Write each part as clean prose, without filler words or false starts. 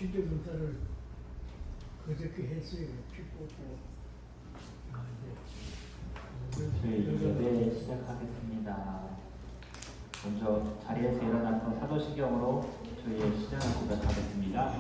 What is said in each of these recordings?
실제 검사를 그저께 했어요. 피 뽑고. 저희 예배 시작하겠습니다. 먼저 자리에서 일어나서 사도신경으로 저희의 신앙을 고백하겠습니다.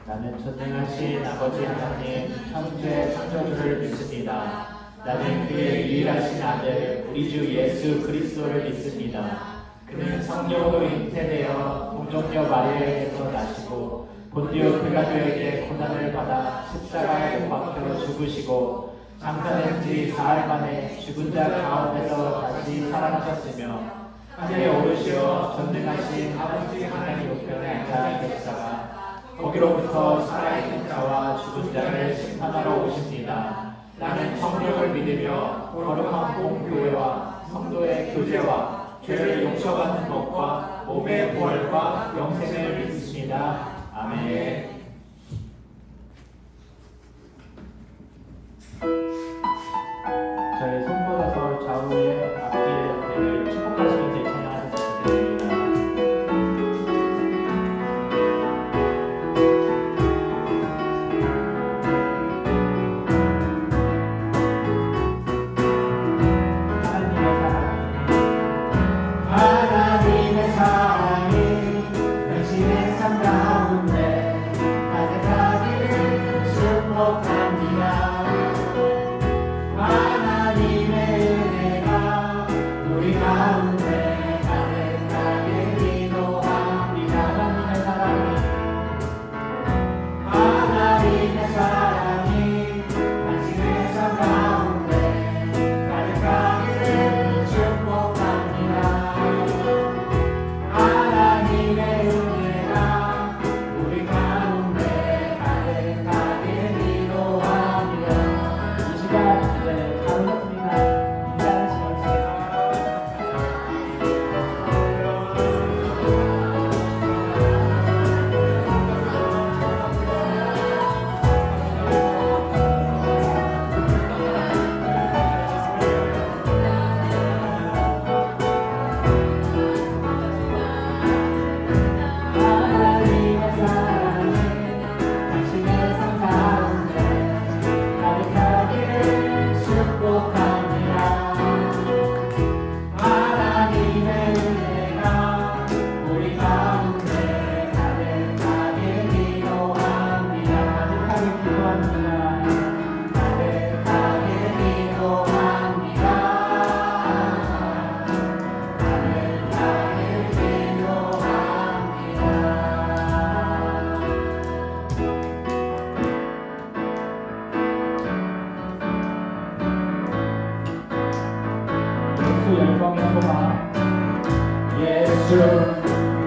나는 전능하신 아버지 하나님 창조의 창조주를 믿습니다. 나는 그의 유일하신 아들 우리 주 예수 그리스도를 믿습니다. 그는 성령으로 잉태되어 동정녀 마리아에게서 나시고 본디오 빌라도에게 고난을 받아 십자가에 못 박혀 죽으시고 장사된 지 사흘 만에 죽은 자 가운데서 다시 살아나셨으며 하늘에 오르시어 전능하신 아버지 하나님 우편에 앉아 계시다가 거기로부터 살아있는 자와 죽은 자를 심판하러 오십니다. 나는 성령을 믿으며 거룩한 공교회와 성도의 교제와 죄를 용서받는 것과 몸의 부활과 영생을 믿습니다. 아멘. 저희 손뻗어서 좌우의 앞뒤의 옆에를 축복하시면서 찬양하셨으면 좋겠습니다. 하나님의 사랑이 당신의 삶 가운데 가득하기를 축복합니다. 하나님의 은혜가 우리 가운데 가득하게 기도합니다. 하나님의 사랑이 당신의 삶 가운데 가득하기를 축복합니다. 하나님의 은혜가 우리 가운데 가득하게 기도합니다. 이 시간 이제 잘 오셨습니다. 인사하는 시간 하나님의 사랑이 당신의 삶 가운데 가득하기를 축복합니다. 하나님의 은혜가 우리 가운데 가득하게 기도합니다. 가득하게 기도합니다. 가득하게 기도합니다. 가득하게 기도합니다. 예수 열방의 소망 예수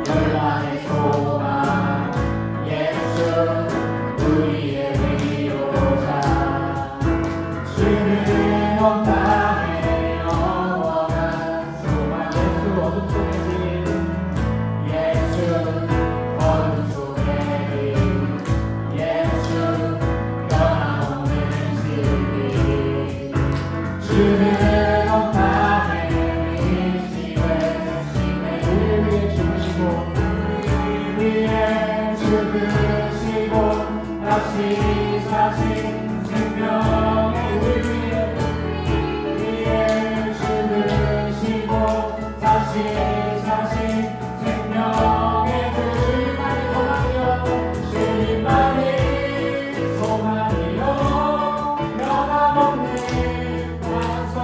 열방의 소망 예수 우리의 위로자 주는 온 땅에 영원한 소망 예수 어둠 속의 길 예수 어둠 속의 길 예수 변함없는 진리 주는 온 땅에 우리를 위해 죽으시고 위에 죽으시고 다시 사신 생명의 위에 죽으시고 다시 사신 생명의 주님만이 소망이요 주님만이 소망이요 변함없는 완성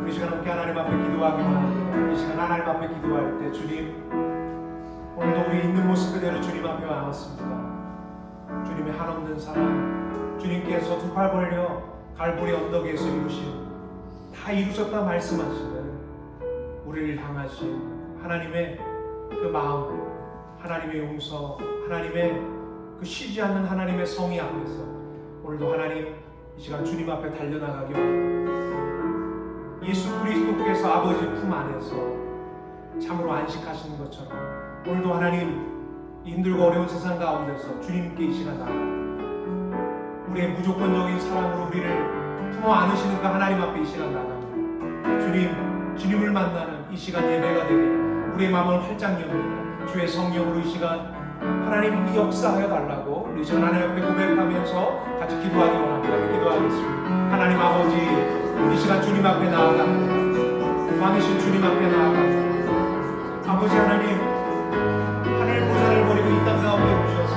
우리 시간 함께 하나님 앞에 기도하기 원합니다. 이 시간 하나님 앞에 기도할 때 주님, 오늘도 우리 있는 모습 그대로 주님 앞에 와왔습니다. 주님의 한없는 사랑, 주님께서 두 팔 벌려 갈보리 언덕에서 다 이루셨다 말씀하시는 우리를 향하신 하나님의 그 마음, 하나님의 용서, 하나님의 그 쉬지 않는 하나님의 성의 앞에서 오늘도 하나님 이 시간 주님 앞에 달려나가기 원합니다. 예수 그리스도께서 아버지 품 안에서 참으로 안식하시는 것처럼 오늘도 하나님 이 힘들고 어려운 세상 가운데서 주님께 이 시간 나아갑니다. 우리의 무조건적인 사랑으로 우리를 품어 안으시는 그 하나님 앞에 이 시간 나아갑니다. 주님을 만나는 이 시간 예배가 되게 우리의 마음을 활짝 여니다. 주의 성령으로 이 시간 하나님 역사하여 달라고 우리 시간 하나님 앞에 고백하면서 같이 기도하기 원합니다. 기도하겠습니다. 하나님 아버지, 이 시간 주님 앞에 나아갑니다. 왕이신 주님 앞에 나아갑니다. 아버지 하나님, 하늘 보좌를 버리고 이 땅 가운데 오셔서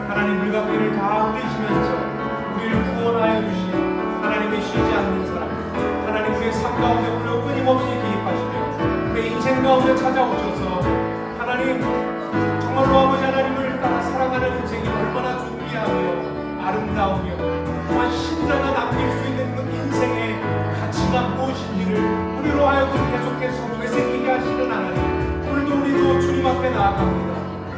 하나님 물과 피를 다 흘리시면서 우리를 구원하여 주신 하나님의 쉬지 않는 사랑, 하나님 우리의 삶 가운데 오늘 끊임없이 개입하시며 우리의 인생 가운데 찾아오셔서 하나님 정말로 아버지 하나님을 따라 살아가는 인생이 얼마나 존귀하며 아름다우며 또한 신자가 남길 수 있는 그 인생의 가치가 무엇인지를 우리로 하여금 계속해서 되새기게 하시는 하나님, 오늘도 우리도 주님 앞에 나아갑니다.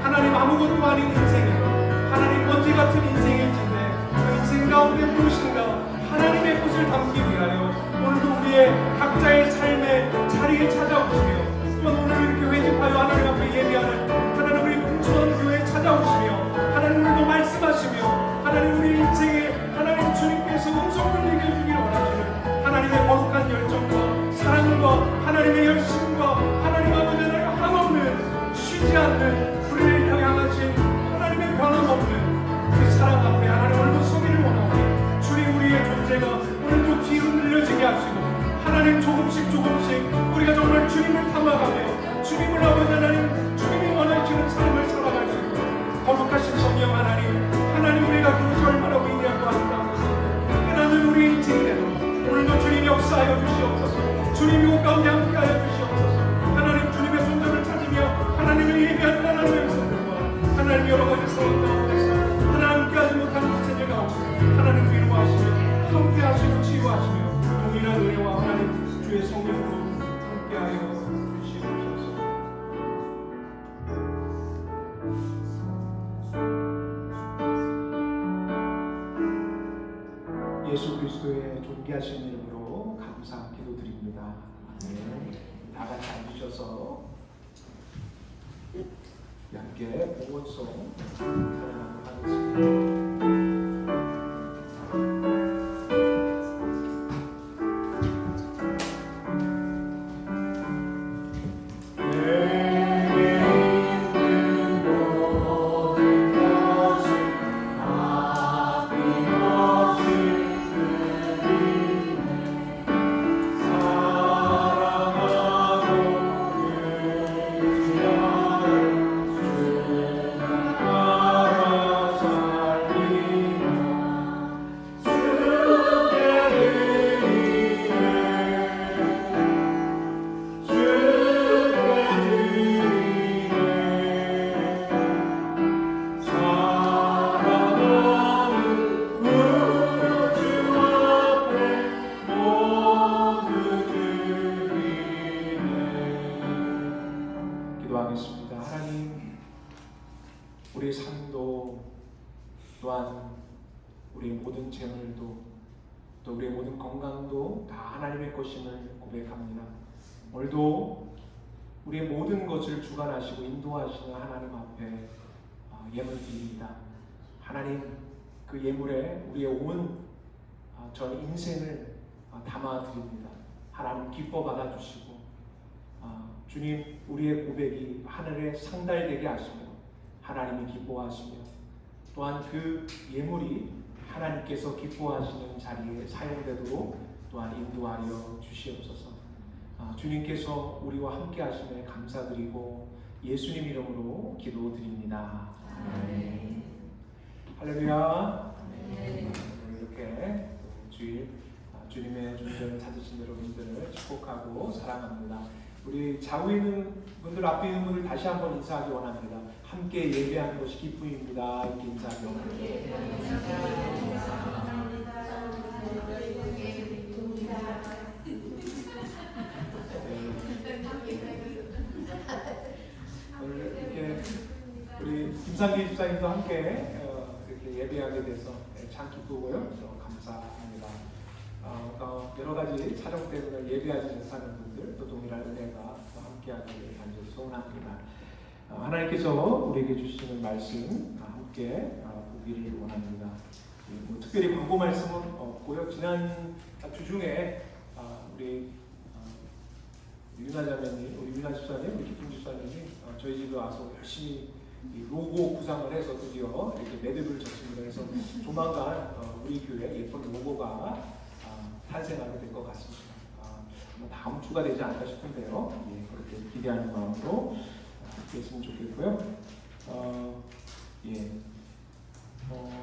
하나님 아무것도 아닌 인생이요, 하나님 먼지 같은 인생일진데 그 인생 가운데 무엇인가 하나님의 것을 담기 위하여 오늘도 우리의 각자의 삶의 자리에 찾아오시며 또한 오늘 이렇게 회집하여 하나님 앞에 예배하는 하나님 우리 풍성한 교회에 찾아오시며 하나님 오늘도 말씀하시며 하나님 우리 인생에 하나님 주님께서 음성 들리게 해주기를 원하시는 하나님의 거룩한 열정과 사랑과 하나님의 열심과 하나님 아버지 하나님 한없는 쉬지 않는 우리를 향하신 하나님의 변함없는 그 사랑 앞에 하나님 오늘도 서기를 원하오니 주님 우리의 존재가 오늘도 뒤흔들려지게 하시고 하나님 조금씩 우리가 정말 주님을 탐하가며 주님을 아버지 하나님 주님이 원하시는 삶을 살아갈 수 있도록 거룩하신 성령 하나님 우리가 그것이 얼마나 위대하고 아름다운 것인지 깨닫는 우리의 인생대로 오늘도 주님 역사하여 주시옵소서. 주님 이곳 가운데 함께하여 주시옵소서. 하나님 주님의 손잡을 찾으며 하나님을 예배하는 하나님의 백성들과 하나님 여러 가지 상황 가운데서 하나님 함께하지 못하는 세계 가운데 하나님 위로하시며 함께하시고 치유하시며 동일한 은혜와 하나님 주의 성령으로 함께하여 주시옵소서. 예수 그리스도의 존귀하신 이름으로 감사 기도드립니다. 아멘. 다 같이 앉으셔서 함께 복원송 찬양하도록 하겠습니다. 기도하겠습니다. 하나님, 우리의 삶도 또한 우리의 모든 재물도 또 우리의 모든 건강도 다 하나님의 것임을 고백합니다. 오늘도 우리의 모든 것을 주관하시고 인도하시는 하나님 앞에 예물 드립니다. 하나님, 그 예물에 우리의 온 전 인생을 담아 드립니다. 하나님 기뻐 받아주시고 주님, 우리의 고백이 하늘에 상달되게 하시며 하나님이 기뻐하시며 또한 그 예물이 하나님께서 기뻐하시는 자리에 사용되도록 또한 인도하여 주시옵소서. 주님께서 우리와 함께 하심에 감사드리고 예수님 이름으로 기도드립니다. 아멘. 할렐루야. 이렇게 주일 주님의 존재를 찾으신 여러분들을 축복하고 사랑합니다. 우리 좌우에 있는 분들, 앞에 있는 분들 다시 한번 인사하기 원합니다. 함께 예배하는 것이 기쁨입니다. 이렇게 인사하기 원합니다. 오늘 이렇게 우리 김상기 집사님도 함께 이렇게 예배하게 돼서 참 기쁘고요. 감사합니다. 여러 가지 촬영 때문에 예배하지 못하는 분들 또 동일한 은혜가 함께하기를 간절히 소원합니다. 하나님께서 우리에게 주시는 말씀 함께 보기를 원합니다. 뭐 특별히 광고 말씀은 없고요. 지난 주 중에 우리 유나 자매님, 우리 유나 집사님, 우리 기쁨 집사님이 저희 집에 와서 열심히 이 로고 구상을 해서 드디어 이렇게 매듭을 졌습니다. 그래서 조만간 우리 교회 예쁜 로고가 탄생하게 될 것 같습니다. 다음 주가 되지 않을까 싶은데요. 예, 그렇게 기대하는 마음으로 했으면 좋겠고요.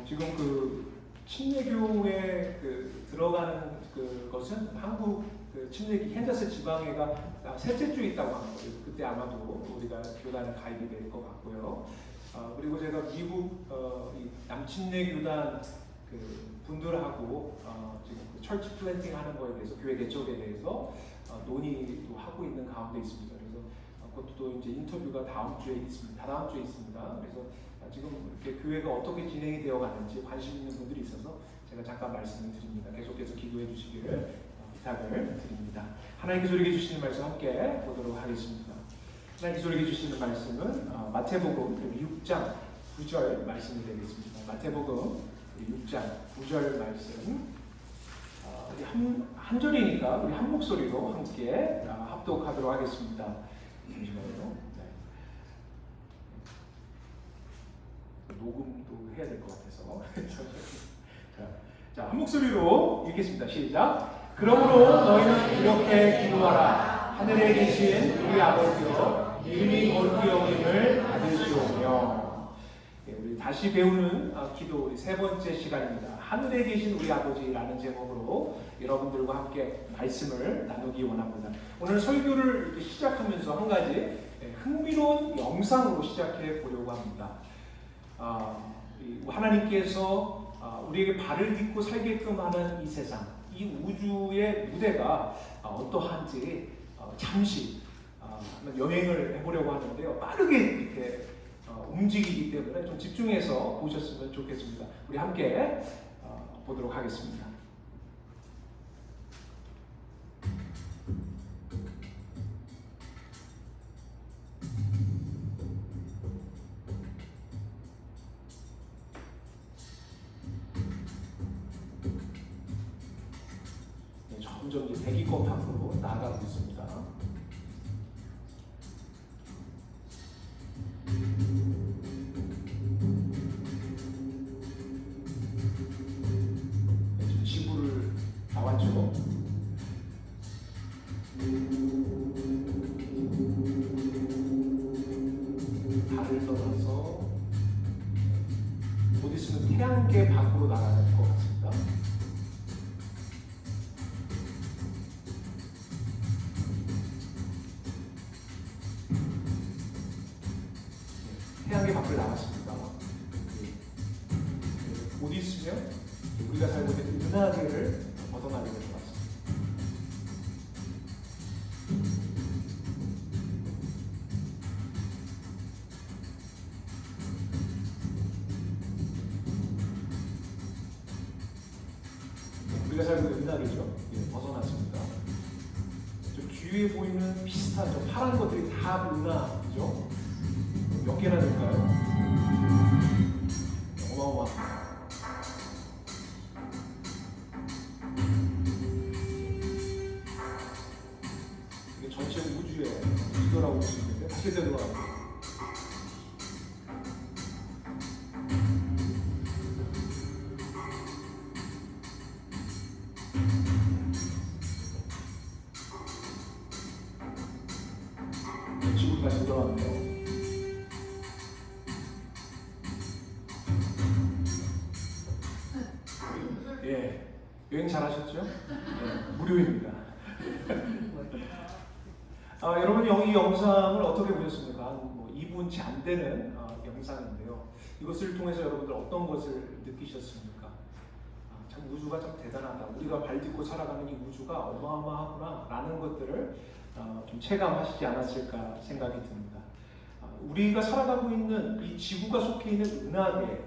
지금 그 침례교에 들어가는 그것은 한국 침례기 캔자스 지방회가 셋째 주에 있다고 하는 거예요. 그때 아마도 우리가 교단에 가입이 될 것 같고요. 그리고 제가 미국 남침례 교단 분들하고 지금 철치 플랜팅 하는 거에 대해서 교회 개척에 대해서 논의도 하고 있는 가운데 있습니다. 그래서 그것도 이제 인터뷰가 다음 주에 있습니다. 다다음 주에 있습니다. 그래서 지금 이렇게 교회가 어떻게 진행이 되어 가는지 관심 있는 분들이 있어서 제가 잠깐 말씀을 드립니다. 계속해서 기도해 주시기를 부탁을 드립니다. 하나님께서 우리에게 주시는 말씀 함께 보도록 하겠습니다. 하나님께서 우리에게 주시는 말씀은 마태복음 6장 9절 말씀이 되겠습니다. 마태복음 6장 9절 말씀 우리 한 절이니까 우리 한 목소리로 함께 합독하도록 하겠습니다. 잠시만요. 녹음도 해야 될 것 같아서 자, 한 목소리로 읽겠습니다. 시작. 그러므로 너희는 이렇게 기도하라. 하늘에 계신 우리 아버지여, 이름이 거룩히 여김을 받으시오며. 우리 다시 배우는 기도 세 번째 시간입니다. 하늘에 계신 우리 아버지라는 제목으로 여러분들과 함께 말씀을 나누기 원합니다. 오늘 설교를 이렇게 시작하면서 한 가지 흥미로운 영상으로 시작해 보려고 합니다. 하나님께서 우리에게 발을 딛고 살게끔 하는 이 세상, 이 우주의 무대가 어떠한지 잠시 여행을 해보려고 하는데요. 빠르게 이렇게 움직이기 때문에 좀 집중해서 보셨으면 좋겠습니다. 우리 함께 보도록 하겠습니다. 점점 이제 대기권 밖으로 나아가고 있습니다. 지금 지구를 나왔죠. 달을 떠나서 곧 있으면 태양계 밖으로 나가는 것 같습니다. 태양계 밖을 나갔습니다. 곧 있으면 우리가 살고 있는 은하계를 벗어나게 될 것 같습니다. 우리가 살고 있는 은하계죠. 벗어났습니다. 저 뒤에 보이는 비슷한 저 파란 것들이 다 은하죠. 몇 개나 될까요? 어마어마합니다. 이게 전체 우주에 뒤돌아오고 있는데 다시 되돌아가고 예, 여행 잘하셨죠? 예, 무료입니다. 여러분 이 영상을 어떻게 보셨습니까? 뭐 2분 채 안 되는 영상인데요. 이것을 통해서 여러분들 어떤 것을 느끼셨습니까? 참 우주가 참 대단하다. 우리가 발 딛고 살아가는 이 우주가 어마어마하구나 라는 것들을 좀 체감하시지 않았을까 생각이 듭니다. 우리가 살아가고 있는 이 지구가 속해 있는 은하계,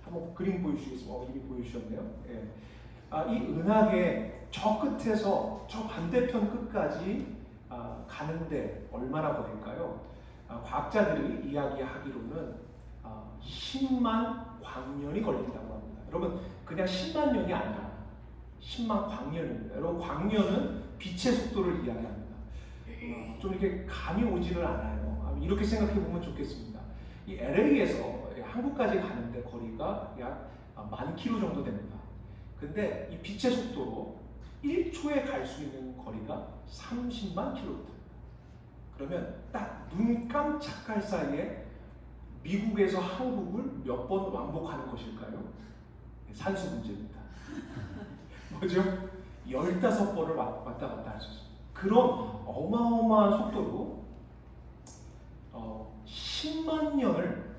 한번 그림 보여주시겠습니까? 이미 보여주셨네요. 예. 이 은하계 저 끝에서 저 반대편 끝까지 가는데 얼마나 걸릴까요? 과학자들이 이야기하기로는 10만 광년이 걸린다고 합니다. 여러분 그냥 10만 년이 아니라 10만 광년입니다. 여러분 광년은 빛의 속도를 이야기합니다. 좀 이렇게 감이 오지를 않아요. 이렇게 생각해 보면 좋겠습니다. 이 LA에서 한국까지 가는데 거리가 약 10,000km 정도 됩니다. 근데 이 빛의 속도로 1초에 갈 수 있는 거리가 30만 km. 그러면 딱 눈 깜짝할 사이에 미국에서 한국을 몇 번 왕복하는 것일까요? 산수 문제입니다. 뭐죠? 15번을 왔다 갔다 할 수 있습니다. 그런 어마어마한 속도로 10만 년을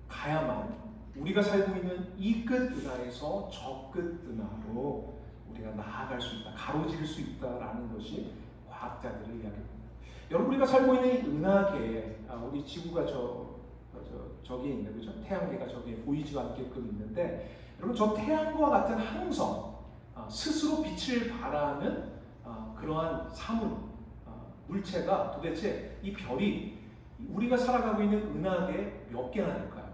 가야만 우리가 살고 있는 이 끝 은하에서 저 끝 은하로 우리가 나아갈 수 있다, 가로질 수 있다라는 것이 과학자들의 이야기입니다. 여러분 우리가 살고 있는 이 은하계에 우리 지구가 저기에 있는 거죠. 태양계가 저기에 보이지 않게끔 있는데 여러분 저 태양과 같은 항성 스스로 빛을 발하는 그러한 사물 물체가 도대체 이 별이 우리가 살아가고 있는 은하계에 몇 개나 될까요?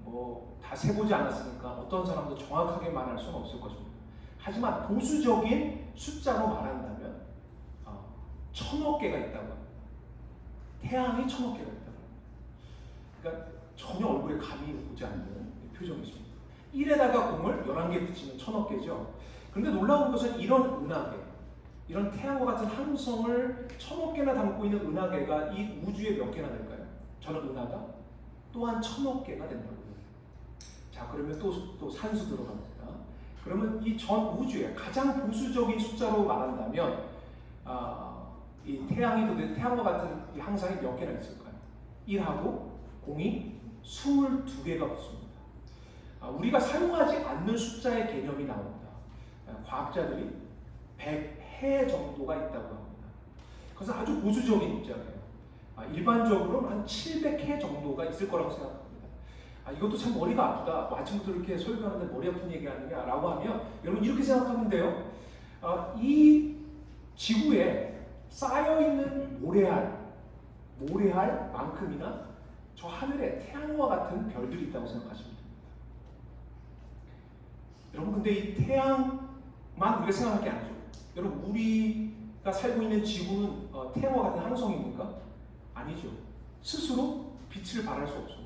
뭐 다 세보지 않았으니까 어떤 사람도 정확하게 말할 수는 없을 것입니다. 하지만 보수적인 숫자로 말한다면 1,000억 개가 있다고 합니다. 태양이 1,000억 개가 있다고 합니다. 그러니까 전혀 얼굴에 감이 오지 않는 표정이십니다. 1에다가 공을 11개 붙이면 1,000억 개죠. 그런데 놀라운 것은 이런 은하계, 이런 태양과 같은 함성을 1,000억 개나 담고 있는 은하계가 이 우주에 몇 개나 될까요? 저는 은하가 또한 1,000억 개가 된다고 해요. 자, 그러면 또 산수 들어갑니다. 그러면 이 전 우주의 가장 보수적인 숫자로 말한다면 이 태양과 같은 이 항상이 몇 개나 있을까요? 1하고 공이 22개가 붙습니다. 우리가 사용하지 않는 숫자의 개념이 나옵니다. 과학자들이 100해 정도가 있다고 합니다. 그래서 아주 보수적인 입장이에요. 일반적으로는 한 700해 정도가 있을 거라고 생각합니다. 이것도 참 머리가 아프다. 아침부터 이렇게 설교하는데 머리 아픈 얘기하느냐 라고 하면 여러분 이렇게 생각하면 돼요. 이 지구에 쌓여있는 모래알만큼이나 저 하늘에 태양과 같은 별들이 있다고 생각하시면 됩니다. 여러분 근데 이 태양만 우리가 생각할 게 아니죠. 여러분 우리가 살고 있는 지구는 태양과 같은 항성입니까? 아니죠. 스스로 빛을 발할 수 없습니다.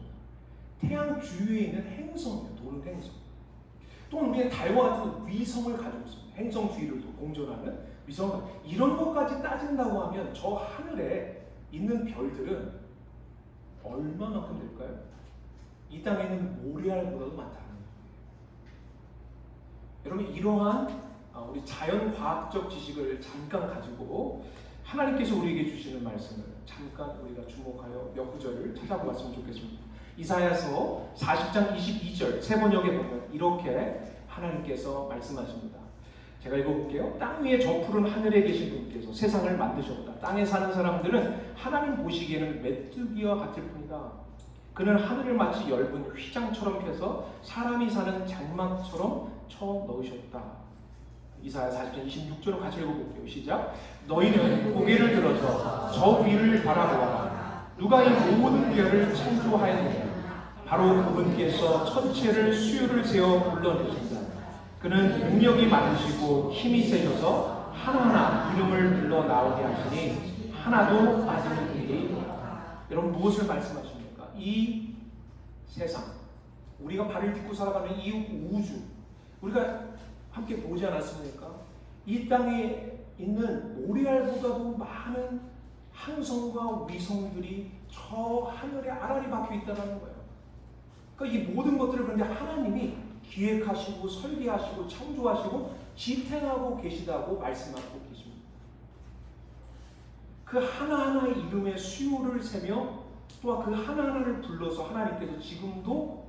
태양 주위에 있는 행성이에요. 도는 행성. 또는 우리는 달과 같은 위성을 가지고 있습니다. 행성 주위를 공전하는 위성을. 이런 것까지 따진다고 하면 저 하늘에 있는 별들은 얼마만큼 될까요? 이 땅에 있는 모래알보다도 많다는 거예요. 여러분 이러한 우리 자연과학적 지식을 잠깐 가지고 하나님께서 우리에게 주시는 말씀을 잠깐 우리가 주목하여 몇 구절을 찾아보았으면 좋겠습니다. 이사야서 40장 22절 세 번역에 보면 이렇게 하나님께서 말씀하십니다. 제가 읽어볼게요. 땅 위에 저 푸른 하늘에 계신 분께서 세상을 만드셨다. 땅에 사는 사람들은 하나님 보시기에는 메뚜기와 같을 뿐이다. 그는 하늘을 마치 엷은 휘장처럼 펴서 사람이 사는 장막처럼 쳐 넣으셨다. 이사야 40장 26절로 같이 읽어볼게요. 시작. 너희는 고개를 들어서 저 위를 바라보아라. 누가 이 모든 별을 창조하였느냐? 바로 그분께서 천체를 수요를 세워 불러내신다. 그는 능력이 많으시고 힘이 세셔서 하나하나 이름을 불러 나오게 하시니 하나도 빠지는 일이 없다. 여러분 무엇을 말씀하십니까? 이 세상, 우리가 발을 딛고 살아가는 이 우주, 우리가 함께 보지 않았습니까? 이 땅에 있는 모래알보다도 많은 항성과 위성들이 저 하늘에 알알이 박혀 있다는 거예요. 그러니까 이 모든 것들을 그런데 하나님이 기획하시고 설계하시고 창조하시고 지탱하고 계시다고 말씀하고 계십니다. 그 하나하나의 이름의 수요를 세며 또한 그 하나하나를 불러서 하나님께서 지금도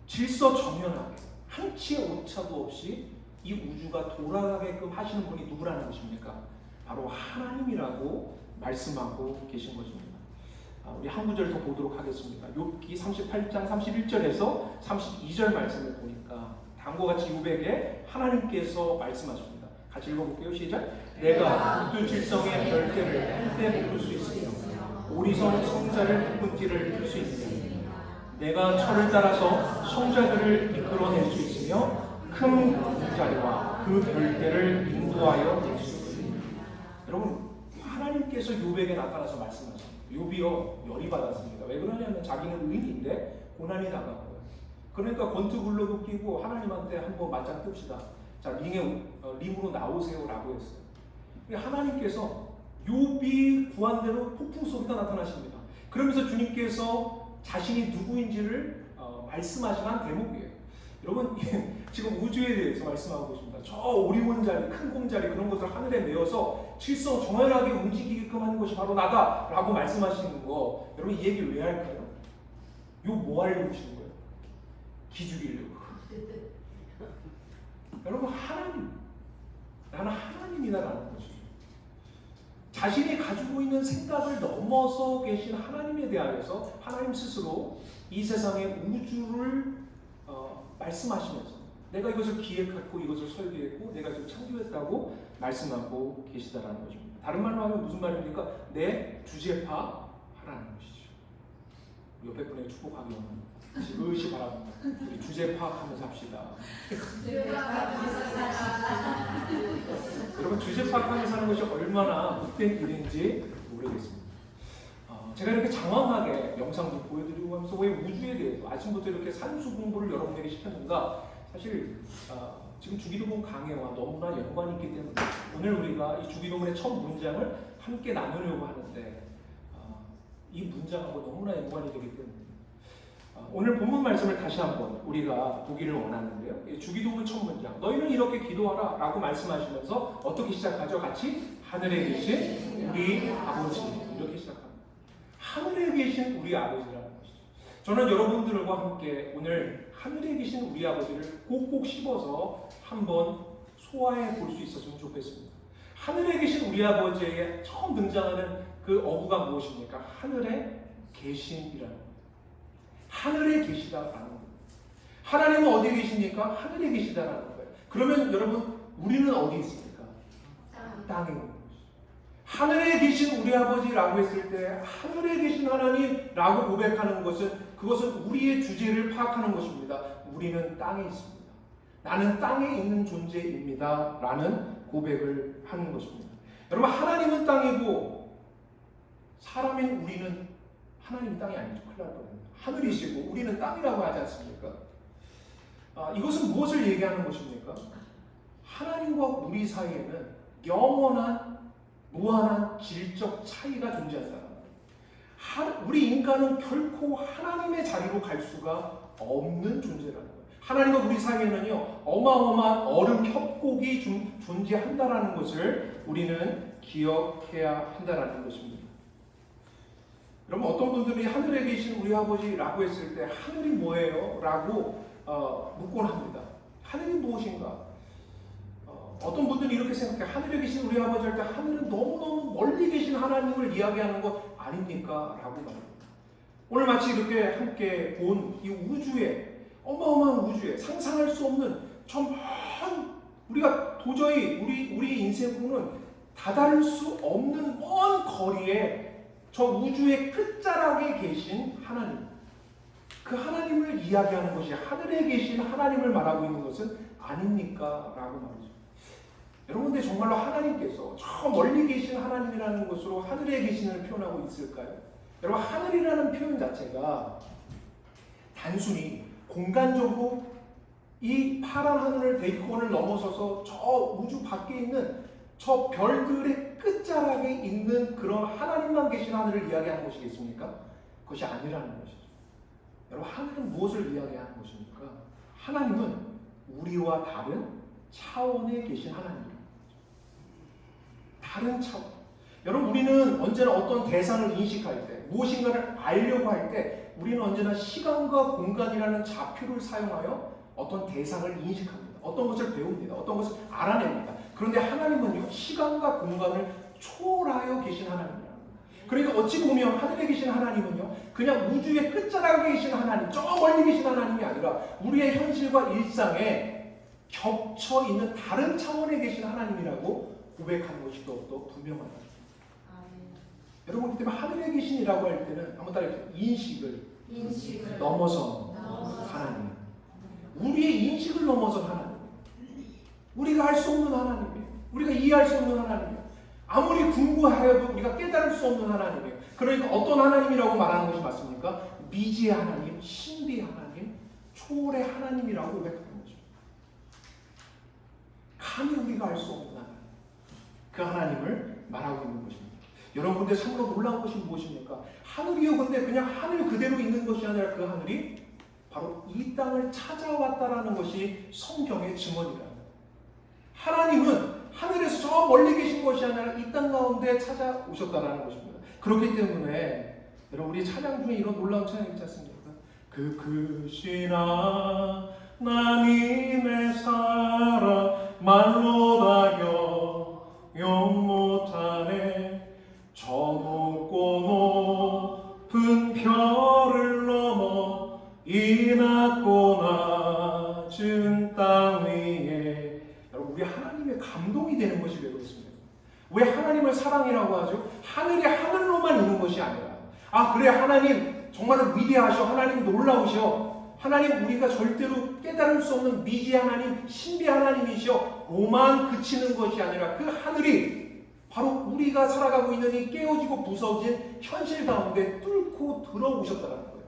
질서정연하게 한치의 오차도 없이 이 우주가 돌아가게끔 하시는 분이 누구라는 것입니까? 바로 하나님이라고 말씀하고 계신 것입니다. 우리 한 구절 더 보도록 하겠습니다. 욥기 38장 31절에서 32절 말씀을 보니까 다음과 같이 욥에게 하나님께서 말씀하십니다. 같이 읽어볼게요. 시작. 내가 북두칠성의 별들을 한때 묶을 수 있으며 오리성 성자를 묶은지를 풀 수 있으며 내가 철을 따라서 성자들을 이끌어낼 수 있으며 큰 자리와 그 별들을 인도하여 낼 수 있으며. 여러분, 하나님께서 욥에게 나타나서 말씀하십니다. 욥이요 열이 받았습니다. 왜 그러냐면 자기는 의인인데 고난이 당하고요. 그러니까 권투글러브 끼고 하나님한테 한번 맞짱 뜹시다. 자, 림으로 나오세요라고 했어요. 하나님께서 욥이 구한 대로 폭풍 속에다 나타나십니다. 그러면서 주님께서 자신이 누구인지를 말씀하시는 대목이에요. 여러분, 지금 우주에 대해서 말씀하고 계십니다. 저 오리몬자리, 큰 곰자리 그런 것들 하늘에 메어서 질서 정연하게 움직이게끔 하는 것이 바로 나다라고 말씀하시는 거, 여러분 이 얘기 왜 할까요? 뭐 하려고 하시는 거예요? 기죽이려고. 여러분, 하나님, 나는 하나님이다라는 것이죠. 자신이 가지고 있는 생각을 넘어서 계신 하나님에 대하여서 하나님 스스로 이 세상의 우주를 말씀하시면서 내가 이것을 기획했고 이것을 설계했고 내가 이것을 창조했다고 말씀하고 계시다라는 것입니다. 다른 말로 하면 무슨 말입니까? 내 주제파 하라는 것이죠. 옆에 분에게 축복하기 원합니다. 지그시 바랍니다. 우리 주제 파악하면서 합시다. 여러분, 주제 파악하면서 하는 것이 얼마나 못된 일인지 모르겠습니다. 제가 이렇게 장황하게 영상도 보여드리고 하면서 왜 우주에 대해서 아침부터 이렇게 산수 공부를 여러분에게 시켰는가? 사실 지금 주기도문 강해와 너무나 연관이 있기 때문에 오늘 우리가 이 주기도문의 첫 문장을 함께 나누려고 하는데 이 문장하고 너무나 연관이 되기 때문에 오늘 본문 말씀을 다시 한번 우리가 보기를 원하는데요. 주기도문 첫 문장, 너희는 이렇게 기도하라 라고 말씀하시면서 어떻게 시작하죠? 같이 하늘에 계신 우리 아버지, 이렇게 시작합니다. 하늘에 계신 우리 아버지라는 것이죠. 저는 여러분들과 함께 오늘 하늘에 계신 우리 아버지를 꼭꼭 씹어서 한번 소화해 볼 수 있었으면 좋겠습니다. 하늘에 계신 우리 아버지에 처음 등장하는 그 어구가 무엇입니까? 하늘에 계신이라는 겁니다. 하늘에 계시다라는 겁니다. 하나님은 어디에 계십니까? 하늘에 계시다라는 거예요. 그러면 여러분, 우리는 어디 있습니까? 땅에 있는 것이죠. 하늘에 계신 우리 아버지라고 했을 때 하늘에 계신 하나님라고 고백하는 것은 그것은 우리의 주제를 파악하는 것입니다. 우리는 땅에 있습니다. 나는 땅에 있는 존재입니다. 라는 고백을 하는 것입니다. 여러분, 하나님은 땅이고 사람인 우리는, 하나님이 땅이 아니죠. 큰일 날 뻔했네요. 하늘이시고 우리는 땅이라고 하지 않습니까? 이것은 무엇을 얘기하는 것입니까? 하나님과 우리 사이에는 영원한 무한한 질적 차이가 존재한다는 거예요. 우리 인간은 결코 하나님의 자리로 갈 수가 없는 존재라는 거예요. 하나님과 우리 사이에는요, 어마어마한 얼음 협곡이 존재한다라는 것을 우리는 기억해야 한다라는 것입니다. 여러분, 어떤 분들이 하늘에 계신 우리 아버지라고 했을 때 하늘이 뭐예요? 라고 묻곤 합니다. 하늘이 무엇인가? 어떤 분들이 이렇게 생각해요. 하늘에 계신 우리 아버지 할 때 하늘은 너무너무 멀리 계신 하나님을 이야기하는 것 아닙니까? 라고 말합니다. 오늘 마치 이렇게 함께 본 이 우주에, 어마어마한 우주에 상상할 수 없는 저 먼, 우리가 도저히 우리 인생으로는 다다를 수 없는 먼 거리에 저 우주의 끝자락에 계신 하나님, 그 하나님을 이야기하는 것이 하늘에 계신 하나님을 말하고 있는 것은 아닙니까? 라고 말이죠. 여러분, 근데 정말로 하나님께서 저 멀리 계신 하나님이라는 것으로 하늘에 계신을 표현하고 있을까요? 여러분, 하늘이라는 표현 자체가 단순히 공간적으로 이 파란 하늘을 대기권을 넘어서서 저 우주 밖에 있는 저 별들의 끝자락에 있는 그런 하나님만 계신 하늘을 이야기하는 것이겠습니까? 그것이 아니라는 것이죠. 여러분, 하늘은 무엇을 이야기하는 것입니까? 하나님은 우리와 다른 차원에 계신 하나님입니다. 다른 차원. 여러분, 우리는 언제나 어떤 대상을 인식할 때, 무엇인가를 알려고 할 때 우리는 언제나 시간과 공간이라는 좌표를 사용하여 어떤 대상을 인식합니다. 어떤 것을 배웁니다. 어떤 것을 알아냅니다. 그런데 하나님은요, 시간과 공간을 초월하여 계신 하나님입니다. 그러니까 어찌 보면 하늘에 계신 하나님은요, 그냥 우주의 끝자락에 계신 하나님, 저 멀리 계신 하나님이 아니라 우리의 현실과 일상에 겹쳐 있는 다른 차원에 계신 하나님이라고 고백하는 것이 더욱더 분명합니다. 여러분, 그렇기 때문에 하늘에 계신이라고 할 때는 한번 따라해보세요. 인식을 넘어선 하나님. 우리의 인식을 넘어선 하나님. 우리가 알 수 없는 하나님이에요. 우리가 이해할 수 없는 하나님이에요. 아무리 궁구하여도 우리가 깨달을 수 없는 하나님이에요. 그러니까 어떤 하나님이라고 말하는 것이 맞습니까? 미지의 하나님, 신비의 하나님, 초월의 하나님이라고 고백하는 거죠. 감히 우리가 알 수 없는 하나님. 그 하나님을 말하고 있는 것입니다. 여러분, 근데 참으로 놀라운 것이 무엇입니까? 하늘이요, 근데 그냥 하늘 그대로 있는 것이 아니라 그 하늘이 바로 이 땅을 찾아왔다라는 것이 성경의 증언이랍니다. 하나님은 하늘에서 저 멀리 계신 것이 아니라 이 땅 가운데 찾아오셨다라는 것입니다. 그렇기 때문에 여러분, 우리 찬양 중에 이런 놀라운 찬양 있지 않습니까? 그 크신 하나님의 사랑 말로 다 영 못하네. 저 높고 높은 별을 넘어 이 낮고 낮은 땅 위에. 여러분, 우리 하나님의 감동이 되는 것이 왜 그렇습니까? 왜 하나님을 사랑이라고 하죠? 하늘이 하늘로만 있는 것이 아니라, 그래, 하나님 정말 위대하셔, 하나님 놀라우셔, 하나님 우리가 절대로 깨달을 수 없는 미지 하나님, 신비 하나님이셔 로만 그치는 것이 아니라 그 하늘이 바로 우리가 살아가고 있는 이 깨어지고 부서진 현실 가운데 뚫고 들어오셨다는 거예요.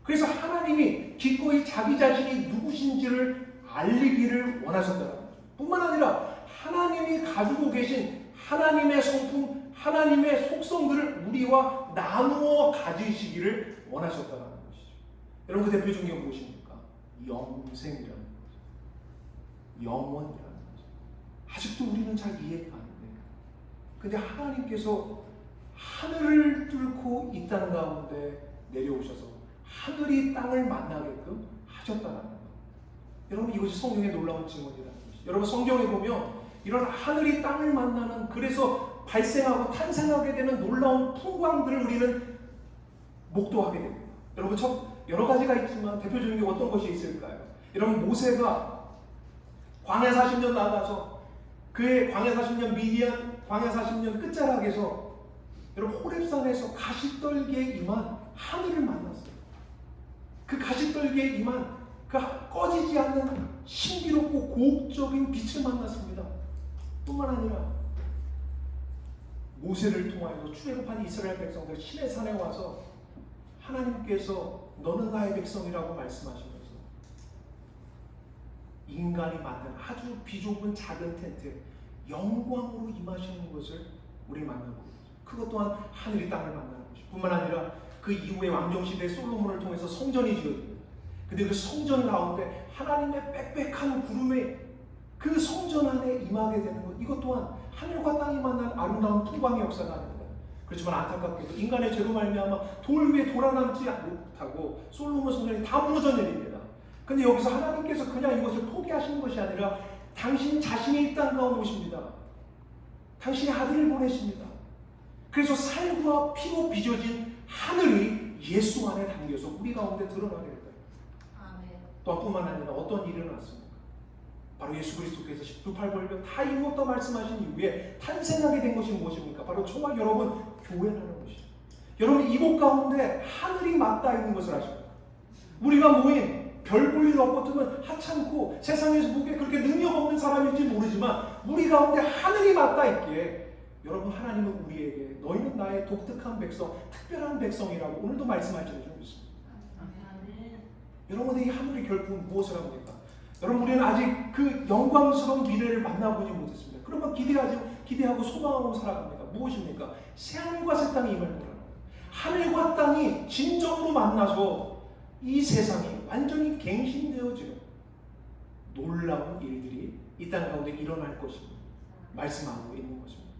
그래서 하나님이 기꺼이 자기 자신이 누구신지를 알리기를 원하셨다는 거예요. 뿐만 아니라 하나님이 가지고 계신 하나님의 성품, 하나님의 속성들을 우리와 나누어 가지시기를 원하셨다는 것이죠. 여러분, 그 대표적인 게 무엇입니까? 영생이라는 거죠. 영원이라는 거죠. 아직도 우리는 잘 이해가 안 돼요. 근데 하나님께서 하늘을 뚫고 이 땅 가운데 내려오셔서 하늘이 땅을 만나게끔 하셨다는 거예요. 여러분, 이것이 성경의 놀라운 증언이라는 것이죠. 여러분, 성경에 보면 이런 하늘이 땅을 만나는, 그래서 발생하고 탄생하게 되는 놀라운 풍광들을 우리는 목도하게 됩니다. 여러분, 여러 가지가 있지만 대표적인 게 어떤 것이 있을까요? 여러분, 모세가 광야 40년 나가서 그의 광야 40년 미디안 광야 40년 끝자락에서 여러분 호렙산에서 가시떨기에 임한 하늘을 만났어요. 그 가시떨기에 임한 그 꺼지지 않는 신비롭고 고혹적인 빛을 만났습니다. 뿐만 아니라 모세를 통하여 출애굽한 이스라엘 백성들 시내 산에 와서 하나님께서 너는 나의 백성이라고 말씀하시면서 인간이 만든 아주 비좁은 작은 텐트에 영광으로 임하시는 것을 우리 만나고 있습니다. 그것 또한 하늘이 땅을 만나는 것이고, 뿐만 아니라 그 이후에 왕정시대 솔로몬을 통해서 성전이 지어집니다. 근데 그 성전 가운데 하나님의 빽빽한 구름에 그 성전 안에 임하게 되는 것, 이것 또한 하늘과 땅이 만난 아름다운 풍광의 역사가 아닙니다. 그렇지만 안타깝게도 인간의 죄로 말미암아 돌 위에 돌아남지 못하고 솔로몬 성전이 다 무너져 내립니다. 근데 여기서 하나님께서 그냥 이것을 포기하시는 것이 아니라 당신 자신이 이 땅 가운데 오십니다. 당신의 아들을 보내십니다. 그래서 살과 피로 빚어진 하늘이 예수 안에 담겨서 우리 가운데 드러나게 됩니다. 또한 뿐만 아니라 어떤 일이 일어났습니까? 바로 예수 그리스도께서 십두팔벌벽 다 이루었다 말씀하신 이후에 탄생하게 된 것이 무엇입니까? 바로 저와 여러분 교회라는 것이죠. 여러분, 이곳 가운데 하늘이 맞닿아 있는 것을 아십니까? 우리가 모인 별 볼 일 없거든 하찮고 세상에서 보기에 그렇게 능력 없는 사람일지 모르지만 우리 가운데 하늘이 맞닿아 있기에 여러분, 하나님은 우리에게 너희는 나의 독특한 백성, 특별한 백성이라고 오늘도 말씀하시는 줄 믿습니다. 여러분, 이 하늘이 결국 무엇을 합니까? 여러분, 우리는 아직 그 영광스러운 미래를 만나보지 못했습니다. 그러면 기대하고 소망하고 살아갑니다. 무엇입니까? 새하늘과 새 땅이 임할 거라는 거예요. 하늘과 땅이 진정으로 만나서 이 세상이 완전히 갱신되어지는, 놀라운 일들이 이 땅 가운데 일어날 것입니다. 말씀하고 있는 것입니다.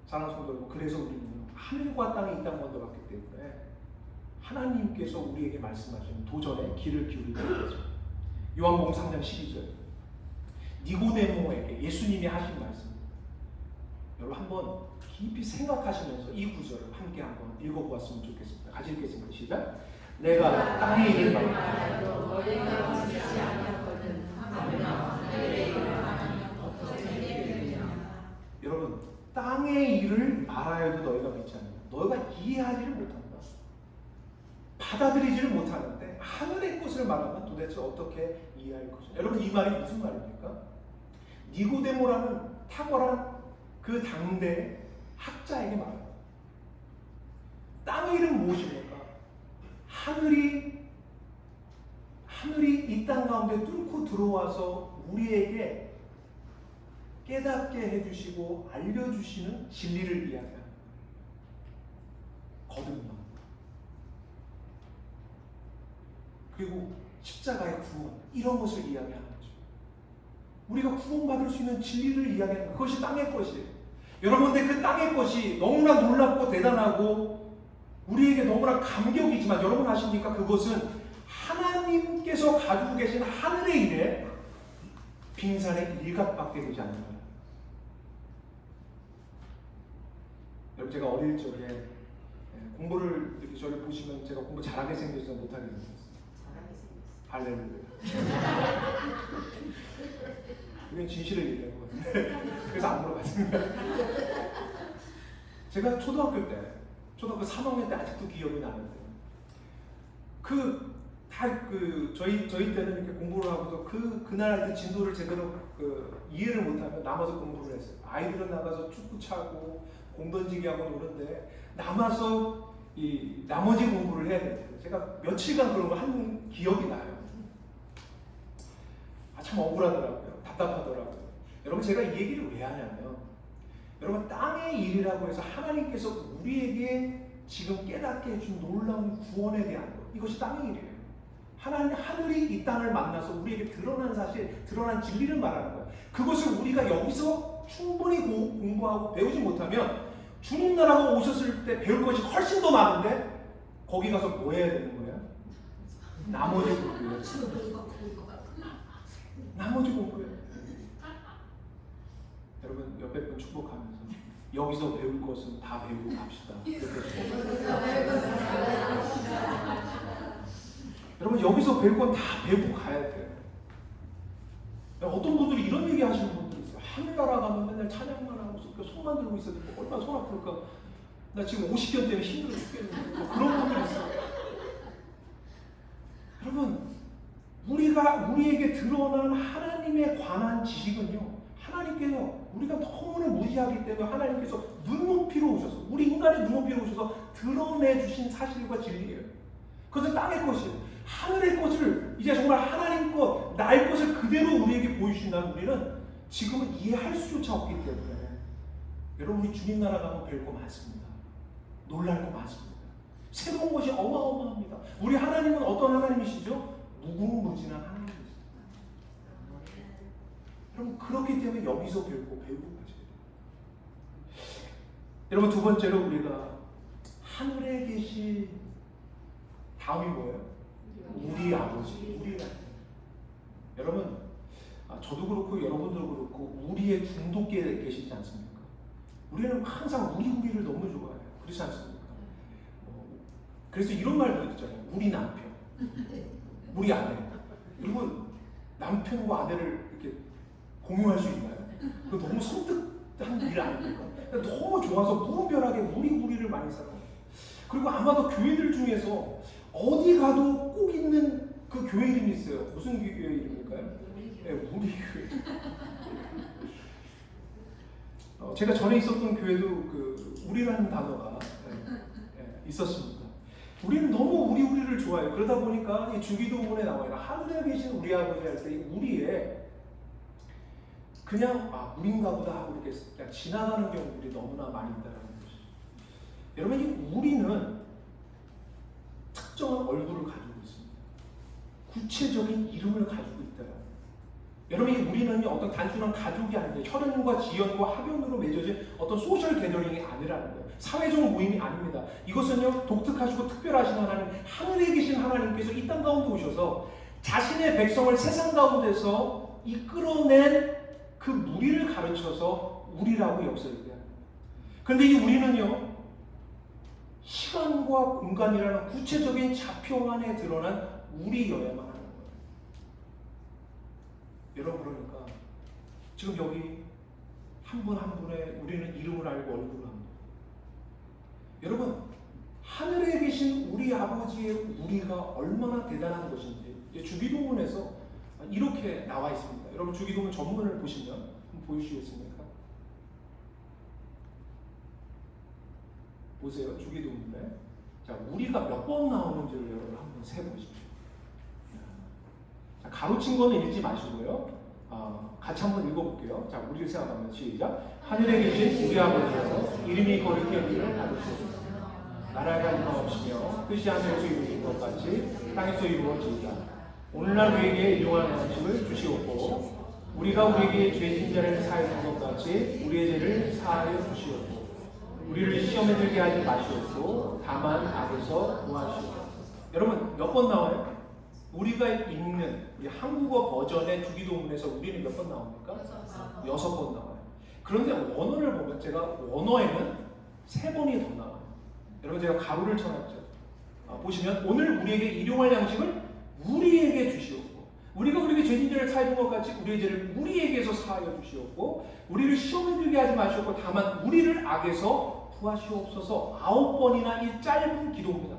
사랑하는 성도 여러분, 그래서 우리는 하늘과 땅이 이 땅 가운데 왔기 때문에 하나님께서 우리에게 말씀하시는 도전에 귀를 기울이게 되죠. 요한복음 3장 12절 니고데모에게 예수님이 하신 말씀, 여러분 한번 깊이 생각하시면서 이 구절을 함께 한번 읽어보았으면 좋겠습니다. 같이 읽겠습니다. 시작. 내가 땅의 일을 말하여 너희가 원치 아니하거든 하며 하늘의 일을 말하면 어떻게 되느냐. 여러분, 땅의 일을 말하여도 너희가 믿지 않는다. 너희가 이해하지를 못한다. 받아들이지를 못하는데 하늘의 것을 말하면 도대체 어떻게 이해할 것이냐. 여러분, 이 말이 무슨 말입니까? 니고데모라는 탁월한 그 당대 학자에게 말합니다. 땅의 일은 무엇입니까? 하늘이 이 땅 가운데 뚫고 들어와서 우리에게 깨닫게 해주시고 알려주시는 진리를 이야기합니다. 거듭남, 그리고 십자가의 구원, 이런 것을 이야기하는 거죠. 우리가 구원받을 수 있는 진리를 이야기하는 것, 그것이 땅의 것이에요. 여러분, 근데 그 땅의 것이 너무나 놀랍고 대단하고 우리에게 너무나 감격이지만 여러분 아십니까? 그것은 하나님께서 가지고 계신 하늘의 일에 빙산의 일각밖에 되지 않는 거예요. 여러분, 제가 어릴 적에 공부를 이렇게 저를 보시면 제가 공부 잘하게 생겨서 못하게 생겼어요. 할렐루야. 이건 진실을 얘기하는 거예요. 그래서 안 물어봤습니다. 제가 초등학교 3학년 때 아직도 기억이 나는데 저희 때는 이렇게 공부를 하고도 그날 그 진도를 제대로 이해를 못하면 남아서 공부를 했어요. 아이들은 나가서 축구 차고 공 던지기 하고 노는데 남아서 이 나머지 공부를 해야 돼요. 제가 며칠간 그런 거 한 기억이 나요. 참 억울하더라고요. 답답하더라고요. 여러분, 제가 이 얘기를 왜 하냐면, 여러분, 땅의 일이라고 해서 하나님께서 우리에게 지금 깨닫게 해준 놀라운 구원에 대한 것, 이것이 땅의 일이에요. 하늘이 이 땅을 만나서 우리에게 드러난 사실, 드러난 진리를 말하는 거예요. 그것을 우리가 여기서 충분히 공부하고 배우지 못하면 주님 나라가 오셨을 때 배울 것이 훨씬 더 많은데 거기 가서 뭐 해야 되는 거예요? 나머지 공부예요. 나머지 공부예요. 여러분, 옆에 분 축복하면서 여기서 배울 것은 다 배우고 갑시다. 여러분, 여기서 배울 건 다 배우고 가야 돼요. 어떤 분들이 이런 얘기 하시는 분들이 있어요. 하늘나라 가면 맨날 찬양만 하고 손만 들고 있어도 얼마나 손 아플까. 나 지금 50견 때문에 힘들어 죽겠는데. 뭐 그런 분들이 있어요. 여러분, 우리에게 드러난 하나님에 관한 지식은요, 하나님께서 우리가 너무나 무지하기 때문에 하나님께서 눈높이로 오셔서, 우리 인간의 눈높이로 오셔서 드러내 주신 사실과 진리예요. 그것은 땅의 것이에요. 하늘의 것을 이제 정말 하나님 것, 나의 것을 그대로 우리에게 보여주신다면 우리는 지금은 이해할 수조차 없기 때문에 여러분, 우리 주님 나라 가면 뵐 거 많습니다. 놀랄 거 많습니다. 새로운 것이 어마어마합니다. 우리 하나님은 어떤 하나님이시죠? 무궁무진한 하나님이시죠. 여러분, 그렇기 때문에 여기서 배우고 가셔야 돼요. 여러분, 두 번째로 우리가 하늘에 계신 다음이 뭐예요? 우리 아버지, 우리 아버지. 여러분, 저도 그렇고 여러분도 그렇고 우리의 중독계에 계시지 않습니까? 우리는 항상 우리를 너무 좋아해요. 그렇지 않습니까? 그래서 이런 말도 있잖아요. 우리 남편, 우리 아내. 여러분, 남편과 아내를 이렇게 공유할 수 있나요? 그거 너무 섬뜩한 일 아닙니까? 너무 좋아서 무분별하게 우리를 많이 살아요. 그리고 아마도 교회들 중에서 어디 가도 꼭 있는 그 교회 이름이 있어요. 무슨 교회 이름일까요? 네, 우리 교회. 제가 전에 있었던 교회도 그 우리라는 단어가 있었습니다. 우리는 너무 우리를 좋아해요. 그러다 보니까 이 주기도문에 나와요. 하늘에 계신 우리 아버지 할 때 우리에 그냥 우리인가 보다 하고 이렇게 그냥 지나가는 경우들이 너무나 많이 있다는 것이죠. 여러분, 이 우리는 특정한 얼굴을 가지고 있습니다. 구체적인 이름을 가지고 있다는 거예요. 여러분, 이 우리는요, 어떤 단순한 가족이 아니에요. 혈연과 지연과 학연으로 맺어진 어떤 소셜 게더링이 아니라는 거예요. 사회적 모임이 아닙니다. 이것은요, 독특하시고 특별하신 하나님, 하늘에 계신 하나님께서 이 땅 가운데 오셔서 자신의 백성을 세상 가운데서 이끌어낸 그 무리를 가르쳐서 우리라고 역사를 해요. 그런데 이 우리는요, 시간과 공간이라는 구체적인 좌표 안에 드러난 우리여야만 하는 거예요. 여러분, 그러니까 지금 여기 한 분 한 분의 우리는 이름을 알고 얼굴을 합니다. 여러분, 하늘에 계신 우리 아버지의 우리가 얼마나 대단한 것인지 주기도문에서 이렇게 나와 있습니다. 여러분, 주기도문 전문을 보시면 한번 보여주시겠습니까? 보세요. 주기도문에 자, 우리가 몇 번 나오는지를 여러분 한번 세보십시오. 자, 가로친 거는 읽지 마시고요. 같이 한번 읽어볼게요. 자, 우리를 생각하면 시작. 하늘에 계신 우리 아버지여, 이름이 거룩히 여기를 받으시옵소서. 나라가 임하옵시며 뜻이 하늘에서 이루어진 것 같이 땅에서 이루어지이다. 오늘날 우리에게 일용할 양식을 주시옵고, 우리가 우리에게 죄진 자를 사하여 준 것 같이 우리의 죄를 사하여 주시옵고, 우리를 시험에 들게 하지 마시옵고 다만 악에서 구하시옵소서. 여러분, 몇 번 나와요? 우리가 읽는 우리 한국어 버전의 주기도문에서 우리는 몇 번 나옵니까? 6번 나와요. 그런데 원어를 보면 제가 원어에는 3번이 더 나와요. 여러분, 제가 가로를 쳐놨죠. 보시면 오늘 우리에게 일용할 양식을 우리에게 주시옵고, 우리가 우리에게 죄진 죄를 사하여 준 것 같이 우리의 죄를 우리에게서 사하여 주시옵고, 우리를 시험에 들게 하지 마시옵고 다만 우리를 악에서 구하시옵소서. 9번이나 이 짧은 기도입니다.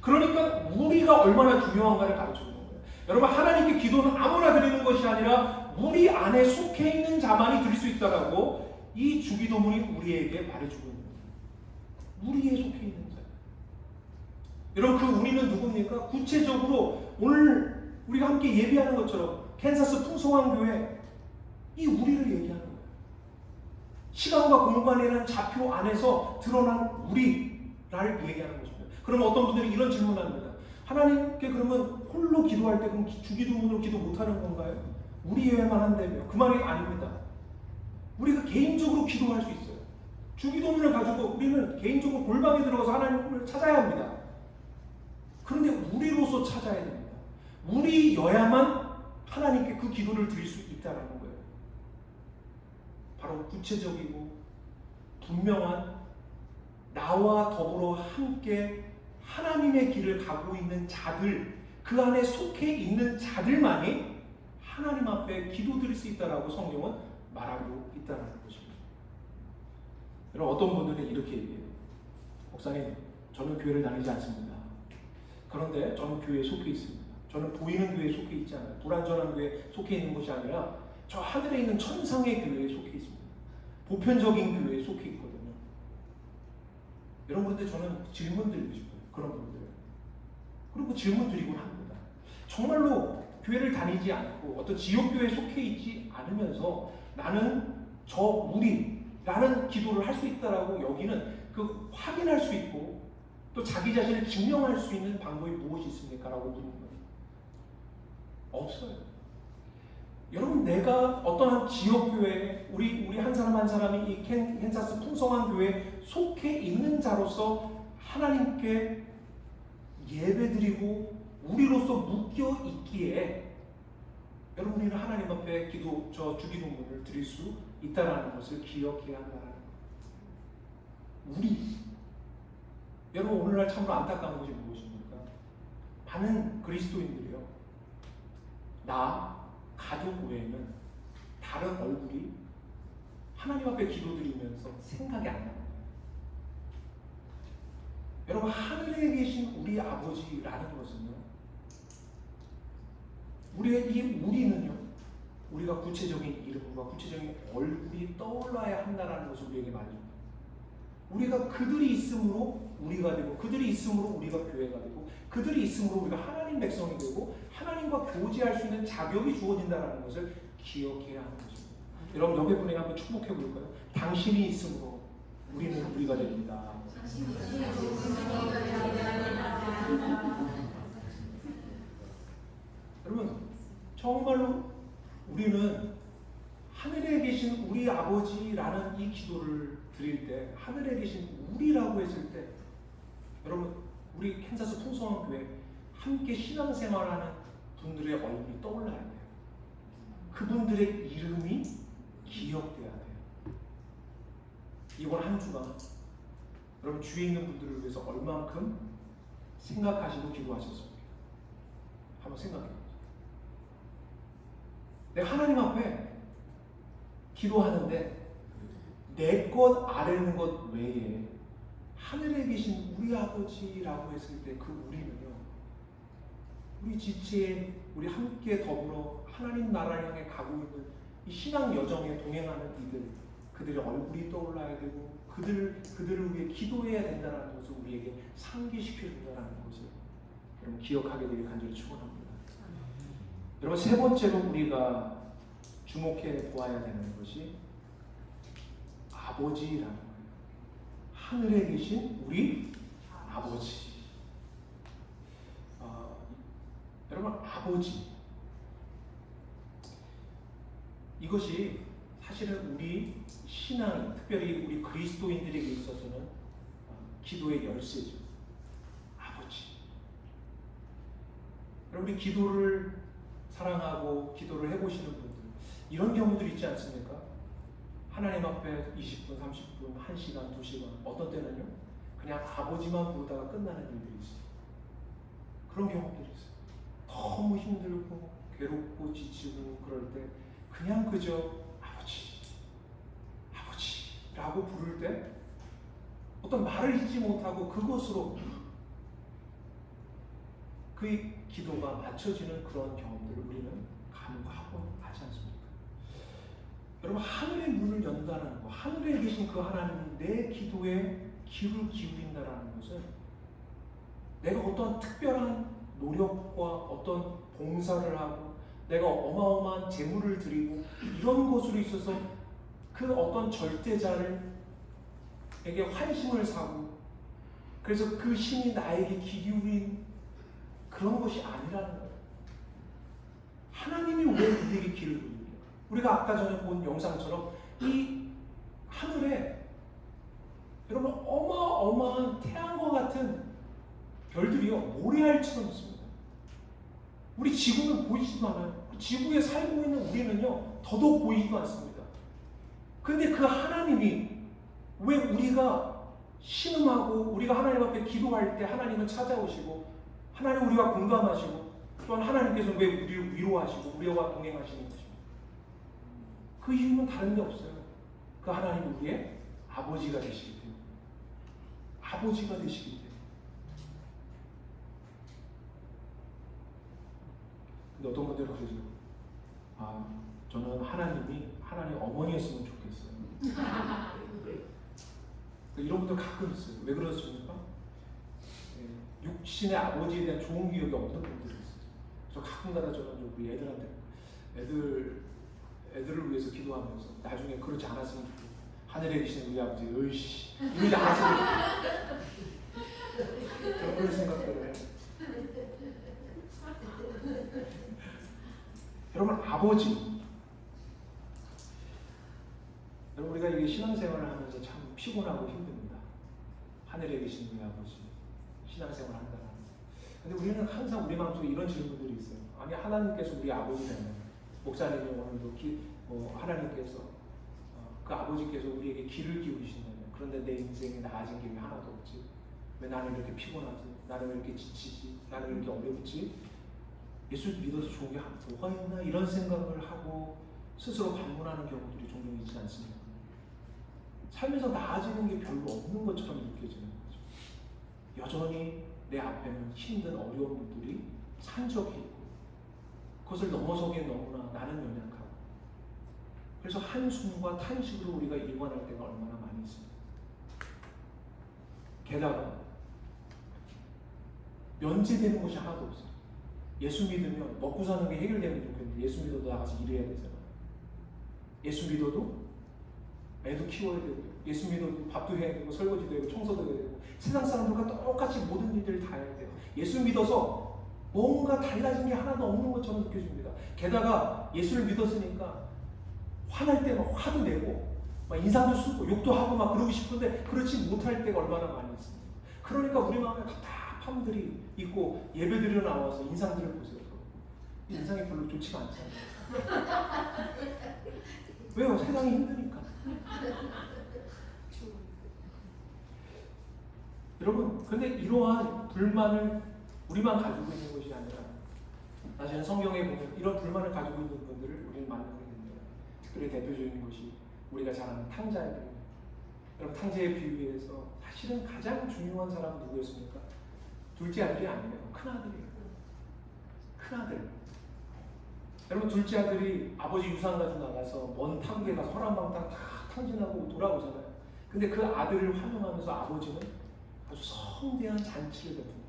그러니까 우리가 얼마나 중요한가를 가르쳐주는 거예요. 여러분, 하나님께 기도는 아무나 드리는 것이 아니라 우리 안에 속해 있는 자만이 드릴 수 있다라고 이 주기도문이 우리에게 말해주고 있는 거예요. 우리에 속해 있는 자. 여러분, 그 우리는 누굽니까? 구체적으로 오늘 우리가 함께 예배하는 것처럼 캔사스 풍성한 교회, 이 우리를 얘기하는 거예요. 시간과 공간이라는 좌표 안에서 드러난 우리를 얘기하는 것입니다. 그러면 어떤 분들이 이런 질문을 합니다. 하나님께 그러면 홀로 기도할 때 그럼 주기도문으로 기도 못하는 건가요? 우리여야만 한다며? 그 말이 아닙니다. 우리가 개인적으로 기도할 수 있어요. 주기도문을 가지고 우리는 개인적으로 골방에 들어가서 하나님을 찾아야 합니다. 그런데 우리로서 찾아야 됩니다. 우리여야만 하나님께 그 기도를 드릴 수 있다는 거예요. 바로 구체적이고 분명한 나와 더불어 함께 하나님의 길을 가고 있는 자들, 그 안에 속해 있는 자들만이 하나님 앞에 기도드릴 수 있다라고 성경은 말하고 있다는 것입니다. 여러분, 어떤 분들은 이렇게 얘기해요. 목사님, 저는 교회를 다니지 않습니다. 그런데 저는 교회에 속해 있습니다. 저는 보이는 교회에 속해 있지 않아요. 불완전한 교회에 속해 있는 것이 아니라 저 하늘에 있는 천상의 교회에 속해 있습니다. 보편적인 교회에 속해 있거든요. 여러분, 근데 저는 질문 드리고 싶어요. 그런 분들. 그리고 질문 드리곤 합니다. 정말로 교회를 다니지 않고 어떤 지역교회에 속해 있지 않으면서 나는 저 우리라는 기도를 할 수 있다라고 여기는 그 확인할 수 있고 또 자기 자신을 증명할 수 있는 방법이 무엇이 있습니까? 라고 묻는 거예요. 없어요. 여러분, 내가 어떤 한 지역교회, 우리 한 사람 한 사람이 이 캔사스 풍성한 교회에 속해 있는 자로서 하나님께 예배드리고 우리로서 묶여 있기에 여러분, 우리는 하나님 앞에 주기도문을 드릴 수 있다는 것을 기억해야 한다는 거예요. 우리. 여러분, 오늘날 참으로 안타까운 것이 무엇입니까? 많은 그리스도인들이요, 나, 가족 외에는 다른 얼굴이 하나님 앞에 기도드리면서 생각이 안 나요. 여러분, 하늘에 계신 우리 아버지라는 것은요, 우리의 이 우리는요, 우리가 구체적인 이름과 구체적인 얼굴이 떠올라야 한다는 것을 우리에게 말해줍니다. 우리가 그들이 있음으로 우리가 되고, 그들이 있음으로 우리가 교회가 되고, 그들이 있음으로 우리가 하나님 백성이 되고 하나님과 교제할 수 있는 자격이 주어진다는 것을 기억해야 하는 것입니다. 여러분, 옆에 분에게 한번 축복해 볼까요? 당신이 있음으로 우리는 우리가 됩니다. 여러분, 정말로 우리는 하늘에 계신 우리 아버지라는 이 기도를 드릴 때, 하늘에 계신 우리라고 했을 때, 여러분 우리 캔자스 풍성한 교회 함께 신앙생활하는 분들의 얼굴이 떠올라야 돼요. 그분들의 이름이 기억돼야 돼요. 이번 한 주간 여러분 주위에 있는 분들을 위해서 얼만큼 생각하시고 기도하셨습니까? 한번 생각해 보세요. 내가 하나님 앞에 기도하는데 내 것 아뢰는 것 외에 하늘에 계신 우리 아버지라고 했을 때 그 우리는요, 우리 지체에 우리 함께 더불어 하나님 나라를 향해 가고 있는 이 신앙 여정에 동행하는 이들, 그들의 얼굴이 떠올라야 되고 그들을 위해 기도해야 된다는 것을 우리에게 상기시켜 준다는 것을 여러분 기억하게 되길 간절히 축원합니다. 여러분 세 번째로 우리가 주목해 보아야 되는 것이 아버지라는 거예요. 하늘에 계신 우리 아버지. 여러분 아버지, 이것이 사실은 우리 신앙, 특별히 우리 그리스도인들에게 있어서는 기도의 열쇠죠. 아버지. 여러분 우리 기도를 사랑하고 기도를 해보시는 분들 이런 경우들 있지 않습니까? 하나님 앞에 20분, 30분, 1시간, 2시간, 어떤 때는요 그냥 아버지만 부르다가 끝나는 일들이 있어요. 그런 경험들이 있어요. 너무 힘들고 괴롭고 지치고 그럴 때 그냥 그저 아버지, 아버지라고 부를 때 어떤 말을 잊지 못하고 그것으로 그 기도가 맞춰지는 그런 경험들을 우리는 간구하고 하지 않습니까? 여러분 하늘의 문을 연다는 것, 하늘에 계신 그 하나님이 내 기도에 귀를 기울인다는 것은 내가 어떤 특별한 노력과 어떤 봉사를 하고 내가 어마어마한 재물을 드리고 이런 것으로 있어서 그 어떤 절대자에게 환심을 사고 그래서 그 신이 나에게 귀 기울인 그런 것이 아니라는 거예요. 하나님이 왜 우리에게 귀를 기울여요? 우리가 아까 전에 본 영상처럼 이 하늘에 여러분 어마어마한 태양과 같은 별들이요 모래알처럼 있습니다. 우리 지구는 보이지도 않아요. 지구에 살고 있는 우리는요 더더욱 보이지도 않습니다. 근데 그 하나님이 왜 우리가 신음하고 우리가 하나님 앞에 기도할 때 하나님은 찾아오시고 하나님 우리와 공감하시고 또한 하나님께서는 왜 우리를 위로하시고 우리와 동행하시는 것입니다. 그 이유는 다른 데 없어요. 그 하나님은 우리의 아버지가 되시기 때문에, 아버지가 되시기 때문에. 근데 어떤 분들은 그러죠. 저는 하나님 어머니였으면 좋겠어요. 이런 분들 가끔 있어요. 왜 그렇습니까? 육신의 아버지에 대한 좋은 기억이 없는 분들이 있어요. 그래서 가끔가다 저는 우리 애들한테 애들을 위해서 기도하면서 나중에 그렇지 않았으면 좋겠고 하늘에 계신 우리 아버지 으이씨 이러지 않았으면 좋겠고 저는 그런 생각들을 해요. 여러분 아버지, 여러분 우리가 이게 신앙생활을 하면서 참 피곤하고 힘듭니다. 하늘에 계신 우리 아버지 신앙생활을 한다는. 근데 우리는 항상 우리 마음속에 이런 질문들이 있어요. 아니 하나님께서 우리 아버지라면 목사님이 오늘도 하나님께서 그 아버지께서 우리에게 귀를 기울이신다면 그런데 내 인생에 나아진 게 왜 하나도 없지? 왜 나는 이렇게 피곤하지? 나는 왜 이렇게 지치지? 나는 왜 이렇게 어렵지? 예수 믿어서 좋은 게 뭐가 있나? 이런 생각을 하고 스스로 반문하는 경우들이 종종 있지 않습니까? 삶에서 나아지는 게 별로 없는 것처럼 느껴지는 거죠. 여전히 내 앞에는 힘든 어려움들이 산적해 있고 그것을 넘어서기엔 너무나 나는 연약하고 그래서 한숨과 탄식으로 우리가 일관할 때가 얼마나 많이 있습니다. 게다가 면제되는 것이 하나도 없어요. 예수 믿으면 먹고 사는 게 해결되면 좋겠는데 예수 믿어도 나가서 일해야 되잖아요. 예수 믿어도 애도 키워야 되고 예수 믿어도 밥도 해야 되고 설거지도 해야 되고 청소도 해야 되고 세상 사람들과 똑같이 모든 일들을 다 해야 돼요. 예수 믿어서 뭔가 달라진 게 하나도 없는 것처럼 느껴집니다. 게다가 예수를 믿었으니까 화날 때 막 화도 내고 막 인상도 쓰고 욕도 하고 막 그러고 싶은데 그렇지 못할 때가 얼마나 많이 있습니다. 그러니까 우리 마음에 답답함들이 있고 예배드리러 나와서 인상들을 보세요. 인상이 별로 좋지가 않잖아요. 왜요? 세상이 힘드니까. 여러분, 근데 이러한 불만을 우리만 가지고 있는 것이 아니라 사실은 성경에 보면 이런 불만을 가지고 있는 분들을 우리는 만나게 됩니다. 특별히 대표적인 것이 우리가 잘 아는 탕자애들입니다. 여러분, 탕자의 비유에서 사실은 가장 중요한 사람은 누구였습니까? 둘째 아들이 아니에요. 큰아들이에요. 큰아들. 여러분, 둘째 아들이 아버지 유산 가지고 나가서 먼 탕계에 가서 허랑방탕 다 탕진하고 돌아오잖아요. 근데 그 아들을 활용하면서 아버지는 아주 성대한 잔치를 베풉니다.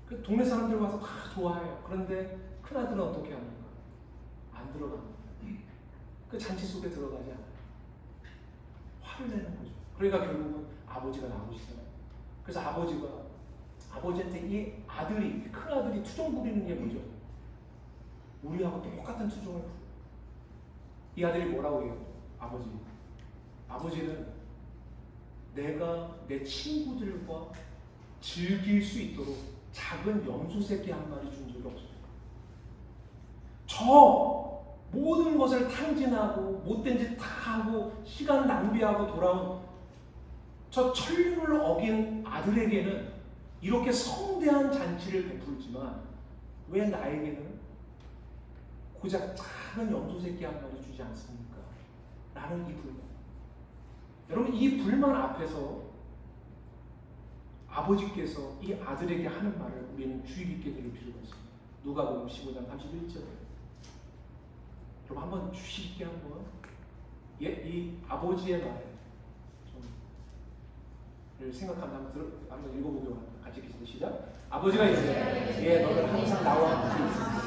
그 동네 사람들 와서 다 좋아해요. 그런데 큰아들은 어떻게 합니까? 안 들어갑니다. 그 잔치 속에 들어가지 않아요. 화를 내는 거죠. 그러니까 결국은 아버지가 나오시잖아요. 그래서 아버지한테 이 아들이, 큰아들이 투정 부리는 게 뭐죠? 우리하고 똑같은 투정을 부려요. 이 아들이 뭐라고 해요? 아버지는 내가 내 친구들과 즐길 수 있도록 작은 염소 새끼 한 마리 준 적이 없어요. 저 모든 것을 탕진하고 못된 짓 다 하고 시간 낭비하고 돌아온 저 천륜을 어긴 아들에게는 이렇게 성대한 잔치를 베풀지만 왜 나에게는 고작 작은 염소 새끼 한 마리 주지 않습니까? 라는 이 불만. 여러분, 이 불만 앞에서 아버지께서 이 아들에게 하는 말을 우리는 주의 깊게 들을 필요가 있습니다. 누가복음 15장 31절에 여러분, 한번 주의 깊게 한번 이 아버지의 말을 좀 생각한다면 한번 읽어보기로 합니다. 같이 읽겠습니다. 시작. 아버지가 이르되 너는 항상 나와 함께 있습니다.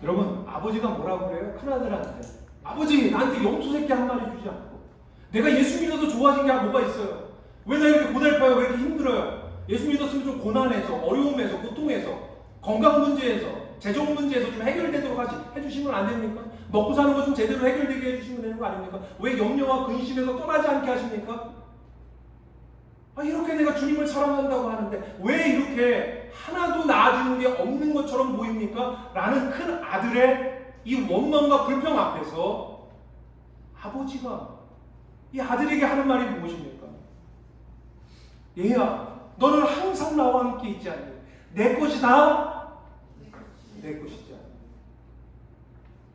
여러분, 아버지가 뭐라고 그래요? 큰아들한테 아버지, 나한테 염소 새끼 한 마리 주지 않고 내가 예수 믿어도 좋아진 게 뭐가 있어요? 왜 나 이렇게 고달파요? 왜 이렇게 힘들어요? 예수 믿었으면 좀 고난에서, 어려움에서, 고통에서, 건강 문제에서, 재정 문제에서 좀 해결되도록 해주시면 안 됩니까? 먹고 사는 거 좀 제대로 해결되게 해주시면 되는 거 아닙니까? 왜 염려와 근심에서 떠나지 않게 하십니까? 이렇게 내가 주님을 사랑한다고 하는데 왜 이렇게 하나도 나아지는 게 없는 것처럼 보입니까? 라는 큰 아들의 이 원망과 불평 앞에서 아버지가 이 아들에게 하는 말이 무엇입니까? 얘야, 너는 항상 나와 함께 있지 않니? 내 것이 다 내 것이지 않니?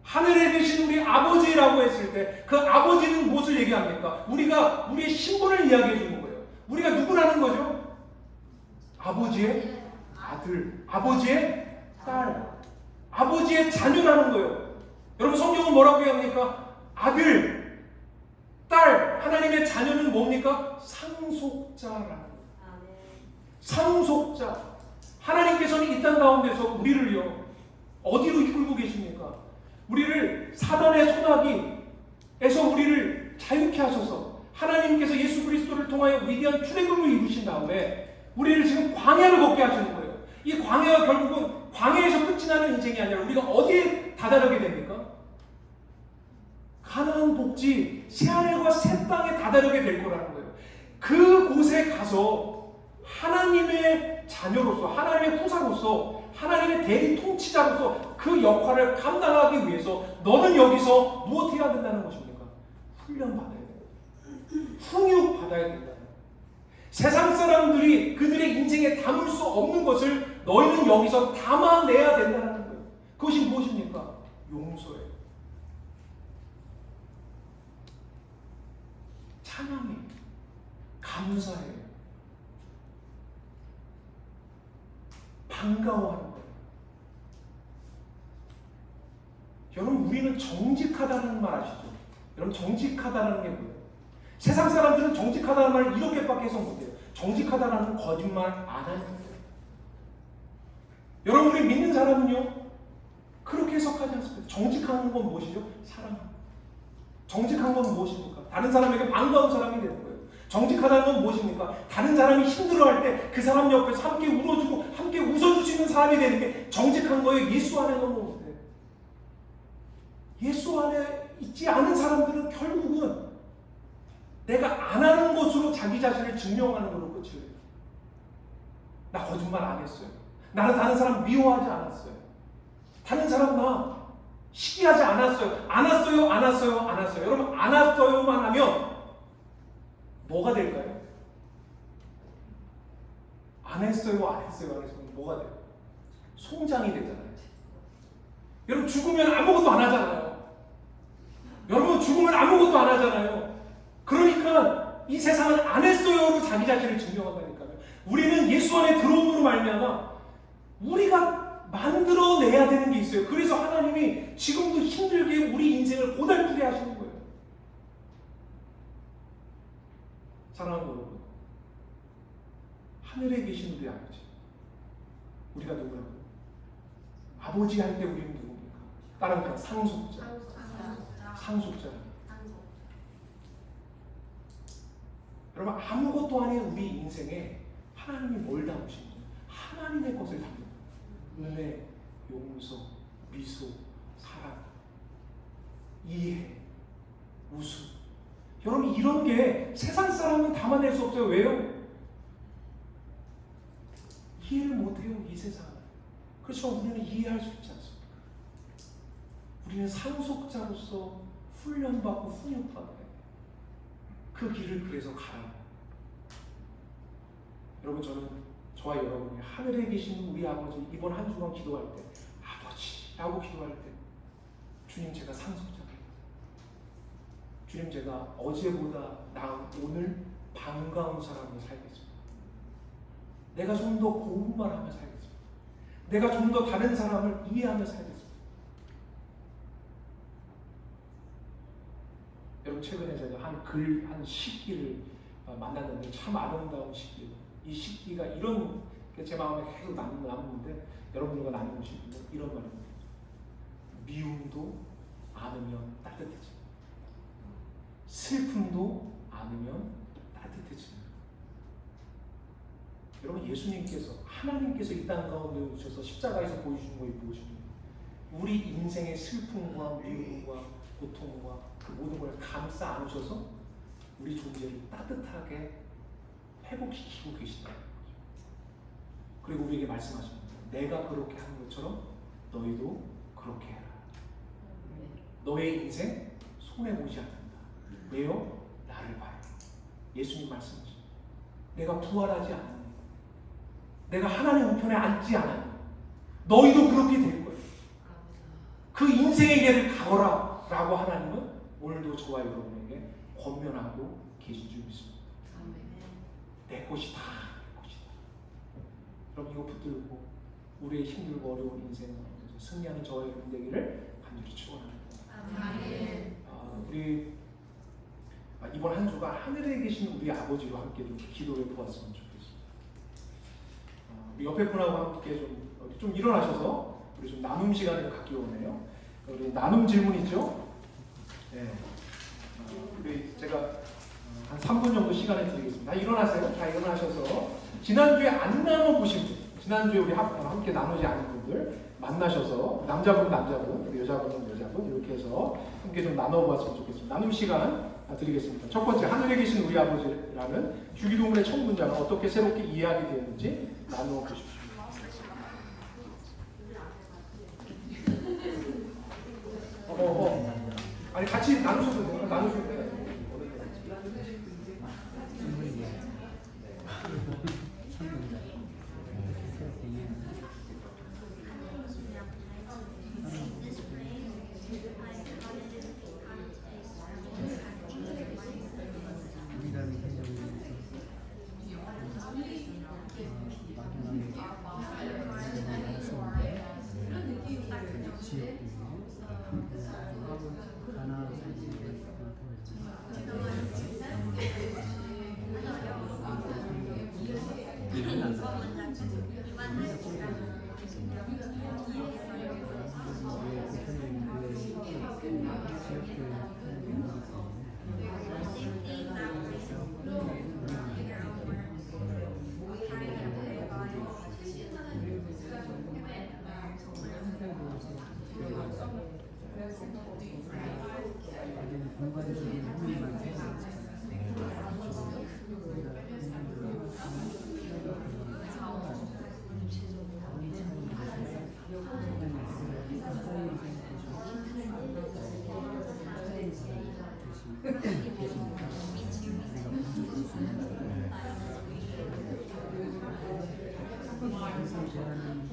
하늘에 계신 우리 아버지라고 했을 때 그 아버지는 무엇을 얘기합니까? 우리가 우리의 신분을 이야기해 주는 거예요. 우리가 누구라는 거죠? 아버지의 아들, 아버지의 딸, 아버지의 자녀라는 거예요. 여러분, 성경은 뭐라고 합니까? 아들, 딸, 하나님의 자녀는 뭡니까? 상속자라는 거예요. 상속자. 하나님께서는 이 땅 가운데서 우리를요, 어디로 이끌고 계십니까? 우리를 사단의 소나기에서 우리를 자유케 하셔서 하나님께서 예수 그리스도를 통하여 위대한 출애굽을 이루신 다음에 우리를 지금 광야를 걷게 하시는 거예요. 이 광야가 결국은 광야에서 끝이 나는 인생이 아니라 우리가 어디에 다다르게 됩니까? 가나안 복지, 새하늘과 새 땅에 다다르게 될 거라는 거예요. 그곳에 가서 하나님의 자녀로서, 하나님의 후사로서, 하나님의 대리 통치자로서 그 역할을 감당하기 위해서 너는 여기서 무엇 해야 된다는 것입니까? 훈련받아야 돼요. 훈육받아야 된다. 세상 사람들이 그들의 인생에 담을 수 없는 것을 너희는 여기서 담아내야 된다는 거예요. 그것이 무엇입니까? 용서예요. 찬양이에요. 감사해요. 반가워하는 거예요. 여러분, 우리는 정직하다는 말 아시죠? 여러분, 정직하다는 게 뭐예요? 세상 사람들은 정직하다는 말을 이렇게밖에 해석 못해요. 정직하다는 거짓말 안 하는 거예요. 여러분, 우리 믿는 사람은요, 그렇게 해석하지 않습니다. 정직한 건 무엇이죠? 사랑. 정직한 건 무엇입니까? 다른 사람에게 반가운 사람이 되는 거예요. 정직하다는 건 무엇입니까? 다른 사람이 힘들어할 때 그 사람 옆에서 함께 울어주고 함께 웃어줄 수 있는 사람이 되는 게 정직한 거예요. 예수 안에 넘어올 때. 예수 안에 있지 않은 사람들은 결국은 내가 안 하는 것으로 자기 자신을 증명하는 걸로 끝을 내요. 나 거짓말 안 했어요. 나는 다른 사람 미워하지 않았어요. 다른 사람 나 시기하지 않았어요. 안 왔어요. 여러분 안 왔어요만 하면 뭐가 될까요? 안 했어요. 뭐가 돼요? 송장이 되잖아요. 여러분 죽으면 아무것도 안 하잖아요. 그러니까 이 세상은 안 했어요로 자기 자신을 증명한다니까요. 우리는 예수 안에 들어옴으로 말미암아 우리가 만들어내야 되는 게 있어요. 그래서 하나님이 지금도 힘들게 우리 인생을 고달프게 하시는 거예요. 사랑하는 여러분, 하늘에 계신 우리 아버지, 우리가 누구라고요? 아버지 할 때 우리는 누굽니까? 다른 말 상속자. 여러분 아무것도 아닌 우리 인생에 하나님이 뭘 담으신 거예요? 하나님의 것을 담는 거예요. 은혜, 용서, 미소, 사랑, 이해, 웃음. 여러분 이런 게 세상 사람은 담아낼 수 없어요. 왜요? 이해를 못해요. 이 세상은. 그렇죠. 우리는 이해할 수 있지 않습니까? 우리는 상속자로서 훈련받고 훈육받아야 돼요. 그 길을 그래서 가라. 여러분 저는 저와 여러분이 하늘에 계신 우리 아버지 이번 한 주간 기도할 때 아버지라고 기도할 때 주님 제가 상속자입니다. 주님 제가 어제보다 나은 오늘 반가운 사람으로 살겠습니다. 내가 좀 더 고운 말하며 살겠습니다. 내가 좀 더 다른 사람을 이해하며 살겠습니다. 여러분 최근에 제가 한 식기를 만났는데 참 아름다운 식기. 이 식기가 이런 제 마음에 계속 남는데 여러분들과 나누고 싶은데 이런 말입니다. 미움도 않으면 따뜻해집니다. 슬픔도 않으면 따뜻해집니다. 여러분 예수님께서 하나님께서 이 땅 가운데 오셔서 십자가에서 보여주신 것이 무엇입니까? 우리 인생의 슬픔과 미움과 고통과 그 모든 걸 감싸 안으셔서 우리 존재를 따뜻하게 회복시키고 계신다는 거죠. 그리고 우리에게 말씀하십니다. 내가 그렇게 하는 것처럼 너희도 그렇게 해라. 너의 인생 손해보지 않는다. 왜요? 나를 봐요. 예수님 말씀이죠. 내가 부활하지 않으니, 내가 하나님 우편에 앉지 않으니 너희도 그렇게 될 거예요. 그 인생의 길을 가거라 라고 하나님은 오늘도 저와 여러분에게 권면하고 계신 줄 믿습니다. 내 것이다. 내 것이다. 그럼 이거 붙들고 우리의 힘들고 어려운 인생을 승리하는 저와 여러분 되기를 간절히 축원합니다. 우리 이번 한 주가 하늘에 계신 우리 아버지로 함께 좀 기도해 보았으면 좋겠습니다. 우리 옆에 분하고 함께 좀 일어나셔서 우리 좀 나눔 시간을 갖기로 오네요. 우리 나눔 질문 있죠? 네. 우리 제가 한 3분 정도 시간을 드리겠습니다. 다 일어나세요. 다 일어나셔서 지난주에 안 나눠보신 분, 지난주에 우리 함께 나누지 않은 분들 만나셔서 남자분, 여자분 이렇게 해서 함께 좀 나눠보았으면 좋겠습니다. 나눔 시간 드리겠습니다. 첫 번째, 하늘에 계신 우리 아버지라는 주기도문의 첫 문장을 어떻게 새롭게 이해하게 되었는지 나누어 보십시오. 아니 같이 나누셔도 돼요. 나누셔도 돼요. 약간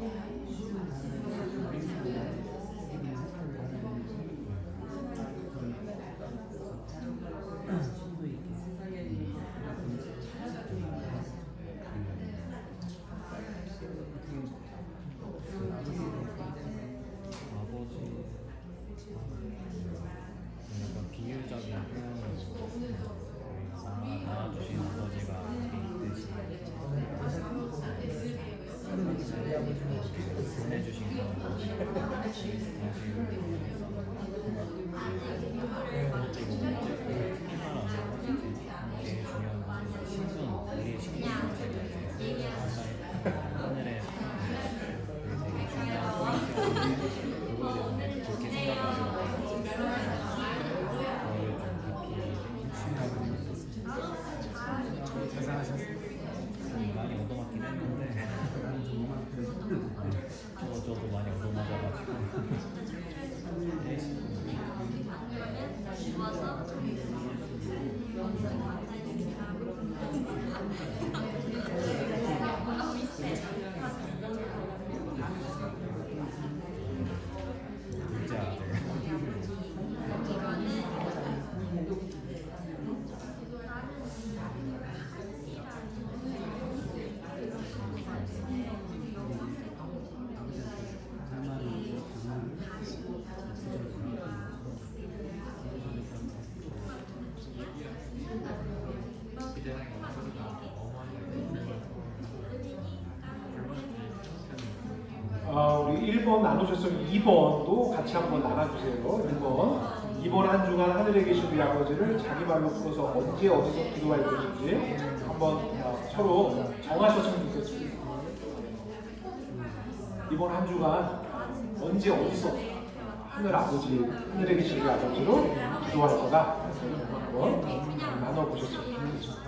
비유적인 표현으로 저희가 낳아주신 아버지가 우리 있듯이 보내주신 그런 아버지가 방식으로 그리고 특별한 제일 중요한 건 신선, 우리의 신선 자체가 하늘의 그게 되게 중요한 포인트인데 그거에 대해서 그렇게 생각을 하고 많이 얻어맞긴 했는데 저도 많이 얻어맞아가지고 둘째 아들 우리 1번 나누셨으면 2번도 같이 한번 나눠주세요. 2번 한 주간 하늘에 계신 우리 아버지를 자기 말로 풀어서 언제 어디서 기도할 것인지 한번 서로 정하셨으면 좋겠습니다. 이번 한 주간 언제 어디서 하늘에 계신 우리 아버지로 기도할 거다 한번 나눠보셨으면 좋겠습니다.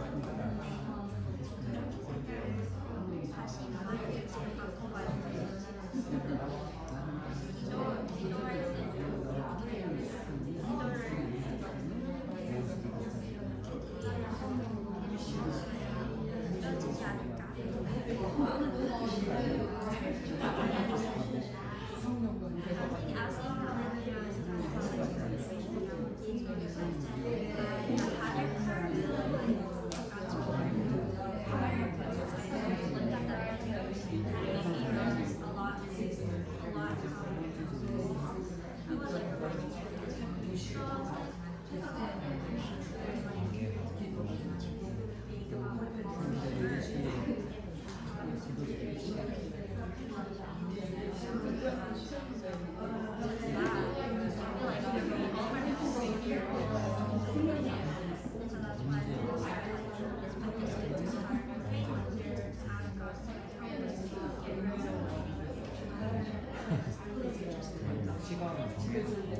시간을 정해서 그렇게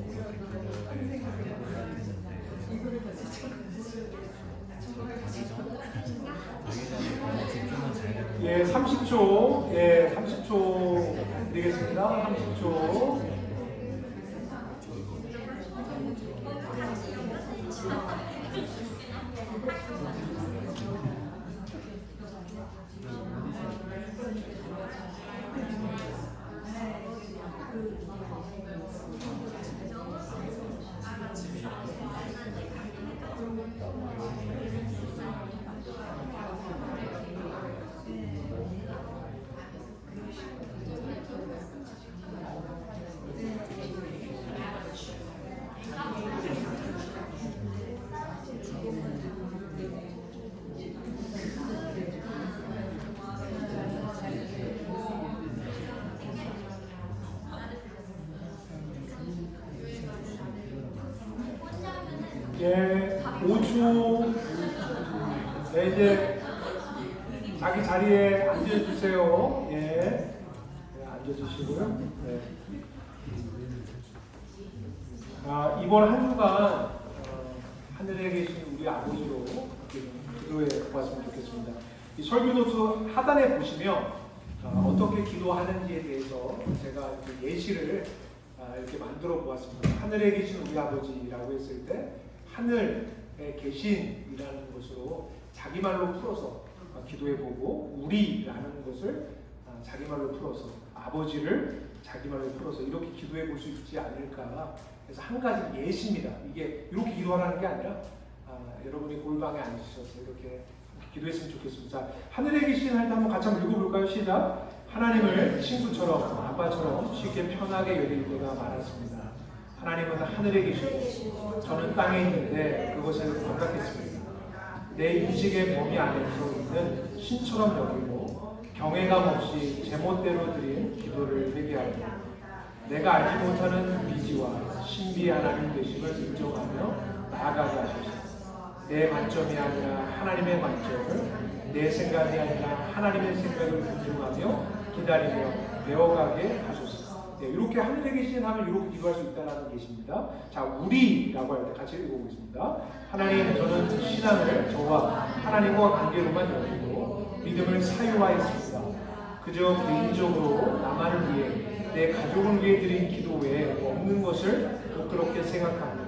그거를 자기 전에 집중은 잘 되는 예, 30초, 예, 30초 드리겠습니다. 30초. 예, 5초. 네, 이제 자기 자리에 앉아주세요. 예, 네, 앉아주시고요. 네. 이번 한 주간 하늘에 계신 우리 아버지로 기도해 보았으면 좋겠습니다. 이 설교 노트 하단에 보시면 어떻게 기도하는지에 대해서 제가 예시를 이렇게 만들어 보았습니다. 하늘에 계신 우리 아버지라고 했을 때 하늘에 계신이라는 것으로 자기 말로 풀어서 기도해 보고 우리라는 것을 자기 말로 풀어서 아버지를 자기 말로 풀어서 이렇게 기도해 볼 수 있지 않을까. 그래서 한 가지 예시입니다. 이게 이렇게 기도하라는 게 아니라 여러분이 골방에 앉으셔서 이렇게 기도했으면 좋겠습니다. 자, 하늘에 계신 할 때 한번 같이 한번 읽어볼까요? 시작. 하나님을 친구처럼 아빠처럼 쉽게 편하게 여길 때가 많았습니다. 하나님은 하늘에 계시고 저는 땅에 있는데 그것을 반갑겠습니다. 내 인식의 범위 안에서 있는 신처럼 여기고 경외감 없이 제멋대로 드린 기도를 회개하고 내가 알지 못하는 미지와 신비 하나님 되심을 인정하며 나아가게 하소서. 내 관점이 아니라 하나님의 관점을, 내 생각이 아니라 하나님의 생각을 존중하며 기다리며 배워가게 하소서. 네, 이렇게 하늘에 계신 하면 이렇게 기도할 수 있다는 계십니다. 자, 우리라고 할 때 같이 읽어보겠습니다. 하나님, 저는 신앙을 저와 하나님과 관계로만 여기고 믿음을 사유화했습니다. 그저 개인적으로 나만을 위해 내 가족을 위해 드린 기도 외에 없는 것을 부끄럽게 생각합니다.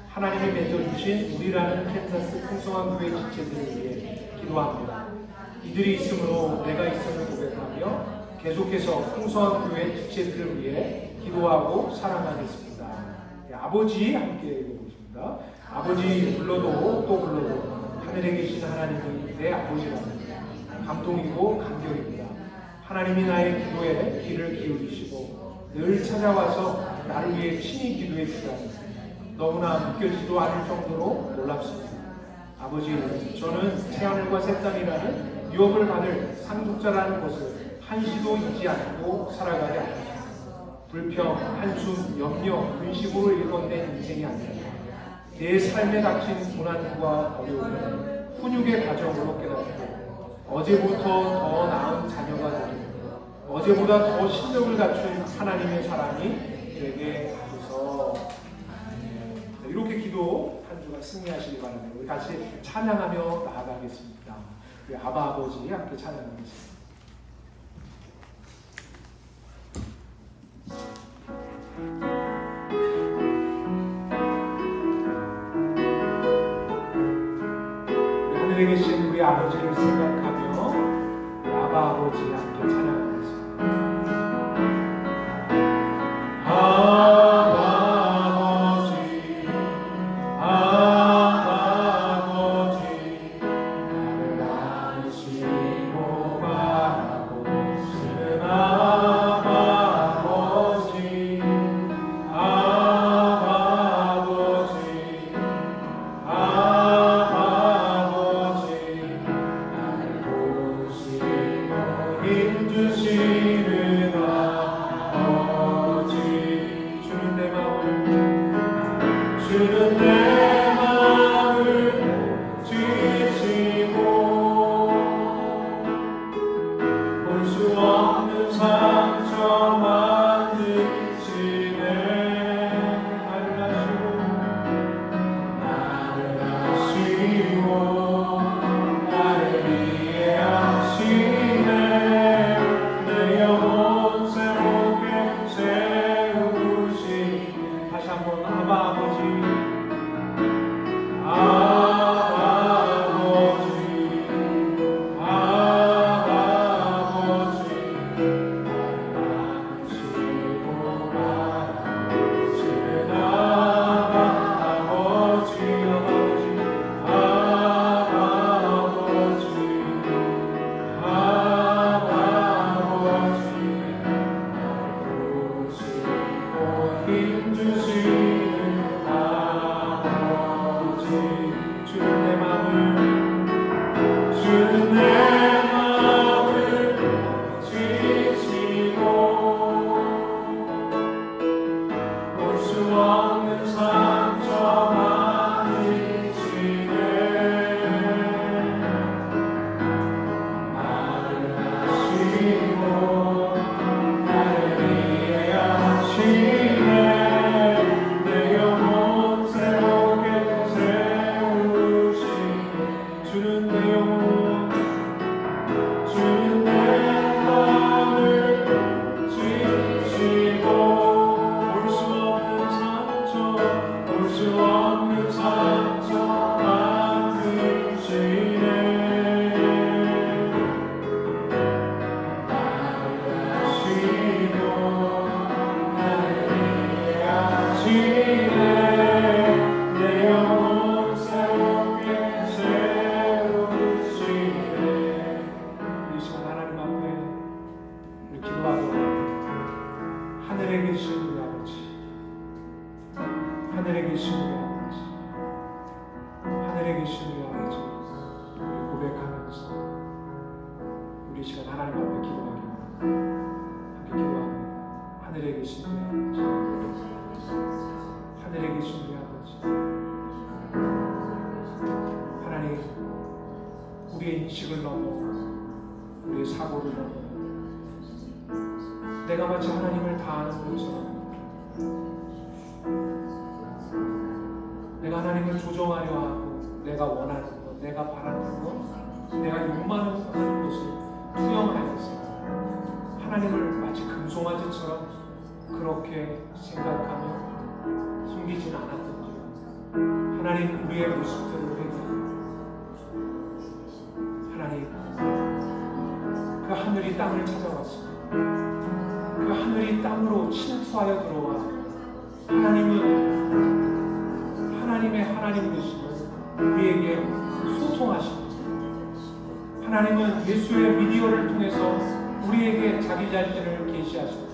하나님이 맺어주신 우리라는 캔자스 풍성한 교회 지체들을 위해 기도합니다. 이들이 있으므로 내가 있음을 고백하며 계속해서 풍성한 교회 지체들을 위해 기도하고 사랑하겠습니다. 네, 아버지 함께 읽어보겠습니다. 아버지 불러도 또 불러도 하늘에 계신 하나님이 내 아버지랍니다. 감동이고 감격입니다. 하나님이 나의 기도에 귀를 기울이시고 늘 찾아와서 나를 위해 친히 기도해 주다니 너무나 믿겨지도 않을 정도로 놀랍습니다. 아버지, 저는 새하늘과 새 땅이라는 유업을 받을 상속자라는 것을 한시도 잊지 않고 살아가게 하소서. 불평, 한숨, 염려, 근심으로 일궈낸 인생이 아니라 내 삶에 닥친 고난과 어려움을 훈육의 과정으로 깨닫고 어제부터 더 나은 자녀가 되고 어제보다 더 실력을 갖춘 하나님의 사랑이 되게 하소서. 이렇게 기도 한 주간 승리하시기 바랍니다. 우리 같이 찬양하며 나아가겠습니다. 우리 아바 아버지 함께 찬양하겠습니다. 우리 하늘에 계신 우리 아버지를 생각하며 우리 아바 아버지 함께 찬양하겠습니다. 하늘에 계신 우리 아버지, 하늘에 계신 우리 아버지, 우리 고백하면서 우리 시간 하나님 앞에 기도하기 원합니다. 함께 기도합니다. 하늘에 계신 우리 아버지, 하늘에 계신 우리 아버지, 하나님, 우리의 인식을 넘어 우리의 사고를 넘어 내가 마치 하나님을 다 아는 것처럼 내가 하나님을 조정하려 하고 내가 원하는 것, 내가 바라는 것, 내가 욕망하는 것을 투영하여서 하나님을 마치 금송아지처럼 그렇게 생각하며 숨기진 않았던지 하나님 우리의 모습들을 회개합니다. 하나님, 그 하늘이 땅을 찾아왔습니다. 그 하늘이 땅으로 침투하여 들어와 하나님은 하나님의 하나님 되시고 우리에게 소통하십니다. 하나님은 예수의 미디어를 통해서 우리에게 자기 자신을 계시하십니다.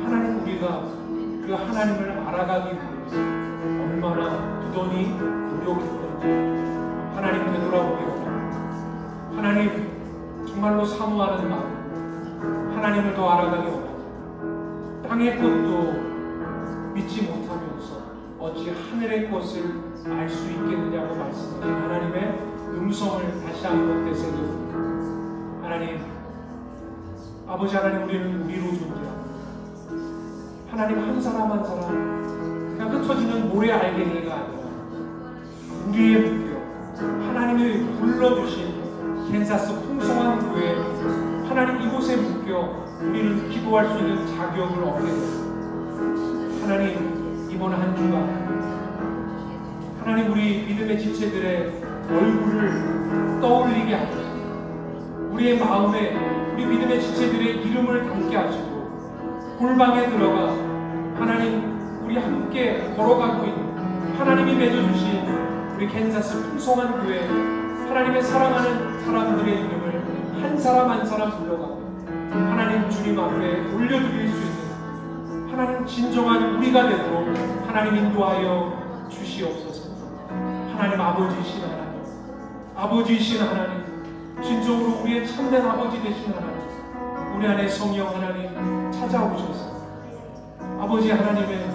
하나님, 우리가 그 하나님을 알아가기 위해서 얼마나 부단히 노력했던지 하나님 되돌아보기 원합니다. 하나님, 정말로 사모하는 마음, 하나님을 더 알아가기 원합니다. 땅의 것도 믿지 못하면서 어찌 하늘의 것을 알 수 있겠느냐고 말씀하신 하나님의 음성을 다시 한번 되새깁니다. 하나님, 아버지 하나님, 우리는 우리로 존재합니다. 하나님, 한 사람 한 사람 그냥 흩어지는 모래 알갱이가 아니라 우리의 목표, 하나님이 불러주신 캔사스 풍성한 교회, 하나님 이곳에 묶여 우리는 기도할 수 있는 자격을 얻게 됩니다. 하나님, 이번 한 주간 하나님, 우리 믿음의 지체들의 얼굴을 떠올리게 하시고 우리의 마음에 우리 믿음의 지체들의 이름을 담게 하시고 골방에 들어가 하나님, 우리 함께 걸어가고 있는 하나님이 맺어주신 우리 캔사스 풍성한 교회, 하나님의 사랑하는 사람들의 이름을 한 사람 한 사람 불러가고 하나님 주님 앞에 올려드릴 수 있는 하나님 진정한 우리가 되도록 하나님 인도하여 주시옵소서. 하나님, 아버지이신 하나님, 아버지이신 하나님, 진정으로 우리의 참된 아버지 되신 하나님, 우리 안에 성령 하나님 찾아오셔서 아버지 하나님의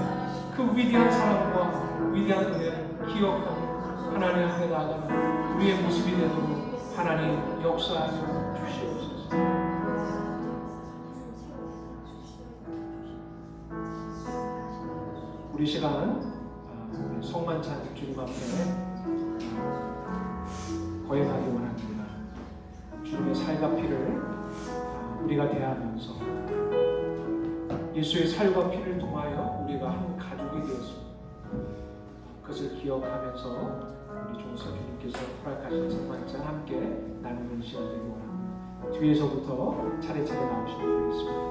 그 위대한 사랑과 위대한 은혜를 기억하며 하나님 앞에 나아가는 우리의 모습이 되도록 하나님 역사하여 주시옵소서. 우리 시간 성만찬 주님 앞에 거행하기 원합니다. 주님의 살과 피를 우리가 대하면서 예수의 살과 피를 통하여 우리가 한 가족이 되었습니다. 그것을 기억하면서 우리 종서 주님께서 허락하신 성만찬 함께 나누는 시간 되기 원합니다. 뒤에서부터 차례차례 나오시면 되겠습니다.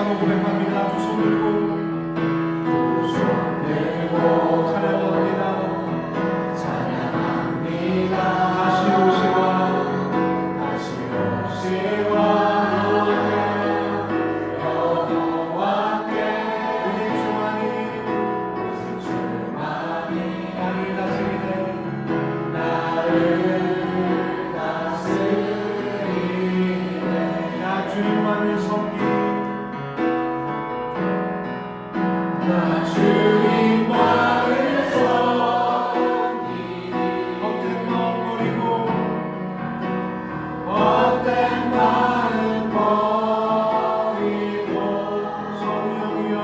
다시 한번 고백합니다. 두 손 들고 다시 오시와 우리 주만이 나를 다스리네. 나 주님만을 섬기리. 헛된 마음 버리고 성령이여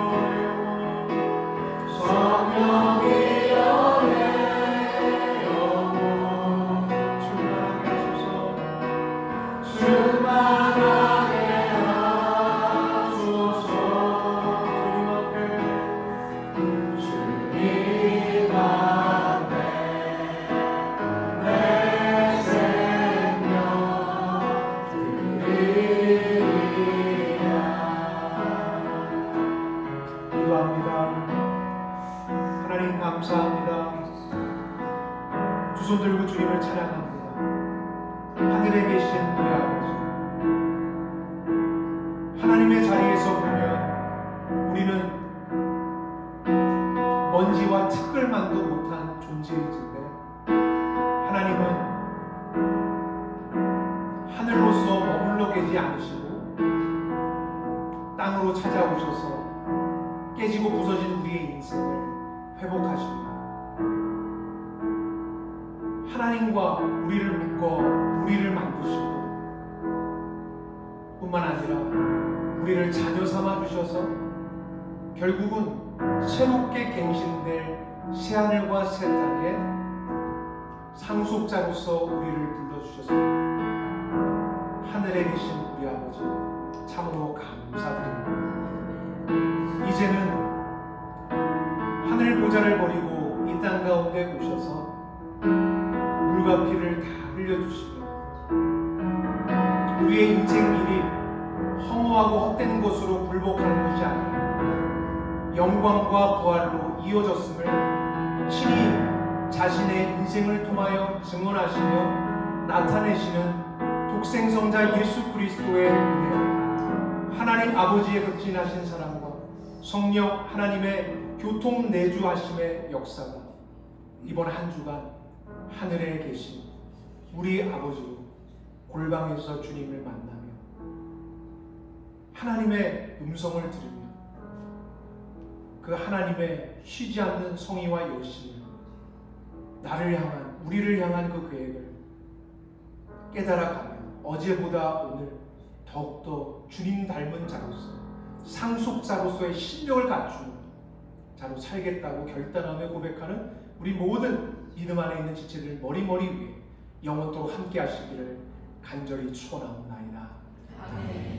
내 영혼 충만하게 하소서. 주님 앞에 내 생명 드리리라. 기도합니다. 하나님 감사합니다. 두 손 들고 주님을 찬양합니다. 하늘에 계신 우리 아버지, 하나님의 자리에서 보면 우리는 먼지와 티끌만도 못한 존재일진데 하나님은 하늘로서 머물러 계지 않으시고 땅으로 찾아오셔서 깨지고 부서진 우리의 인생을 회복하십니다. 하나님과 우리를 묶어 우리를 만드시고 뿐만 아니라 우리를 자녀 삼아 주셔서 결국은 새롭게 갱신될 새하늘과 새 땅에 상속자로서 우리를 불러주셨습니다. 하늘에 계신 우리 아버지 참으로 감사드립니다. 이제는 하늘 보좌를 버리고 이 땅 가운데 오셔서 물과 피를 다 흘려주시며 우리의 인생길이 허무하고 헛된 것으로 굴복하는 것이 아니라 영광과 부활로 이어졌음을 친히 자신의 인생을 통하여 증언하시며 나타내시는 독생성자 예수 그리스도의 은혜, 하나님 아버지의 극진하신 사랑과 성령 하나님의 교통 내주하심의 역사가 이번 한 주간 하늘에 계신 우리 아버지로 골방에서 주님을 만나며 하나님의 음성을 들으며 그 하나님의 쉬지 않는 성의와 열심을 나를 향한 우리를 향한 그 계획을 깨달아가며 어제보다 오늘 더욱더 주님 닮은 자로서 상속자로서의 신령을 갖추는 자로 살겠다고 결단하며 고백하는 우리 모든 믿음 안에 있는 지체들 머리머리 위에 영원토록 함께 하시기를 간절히 축원하옵나이다. 아멘.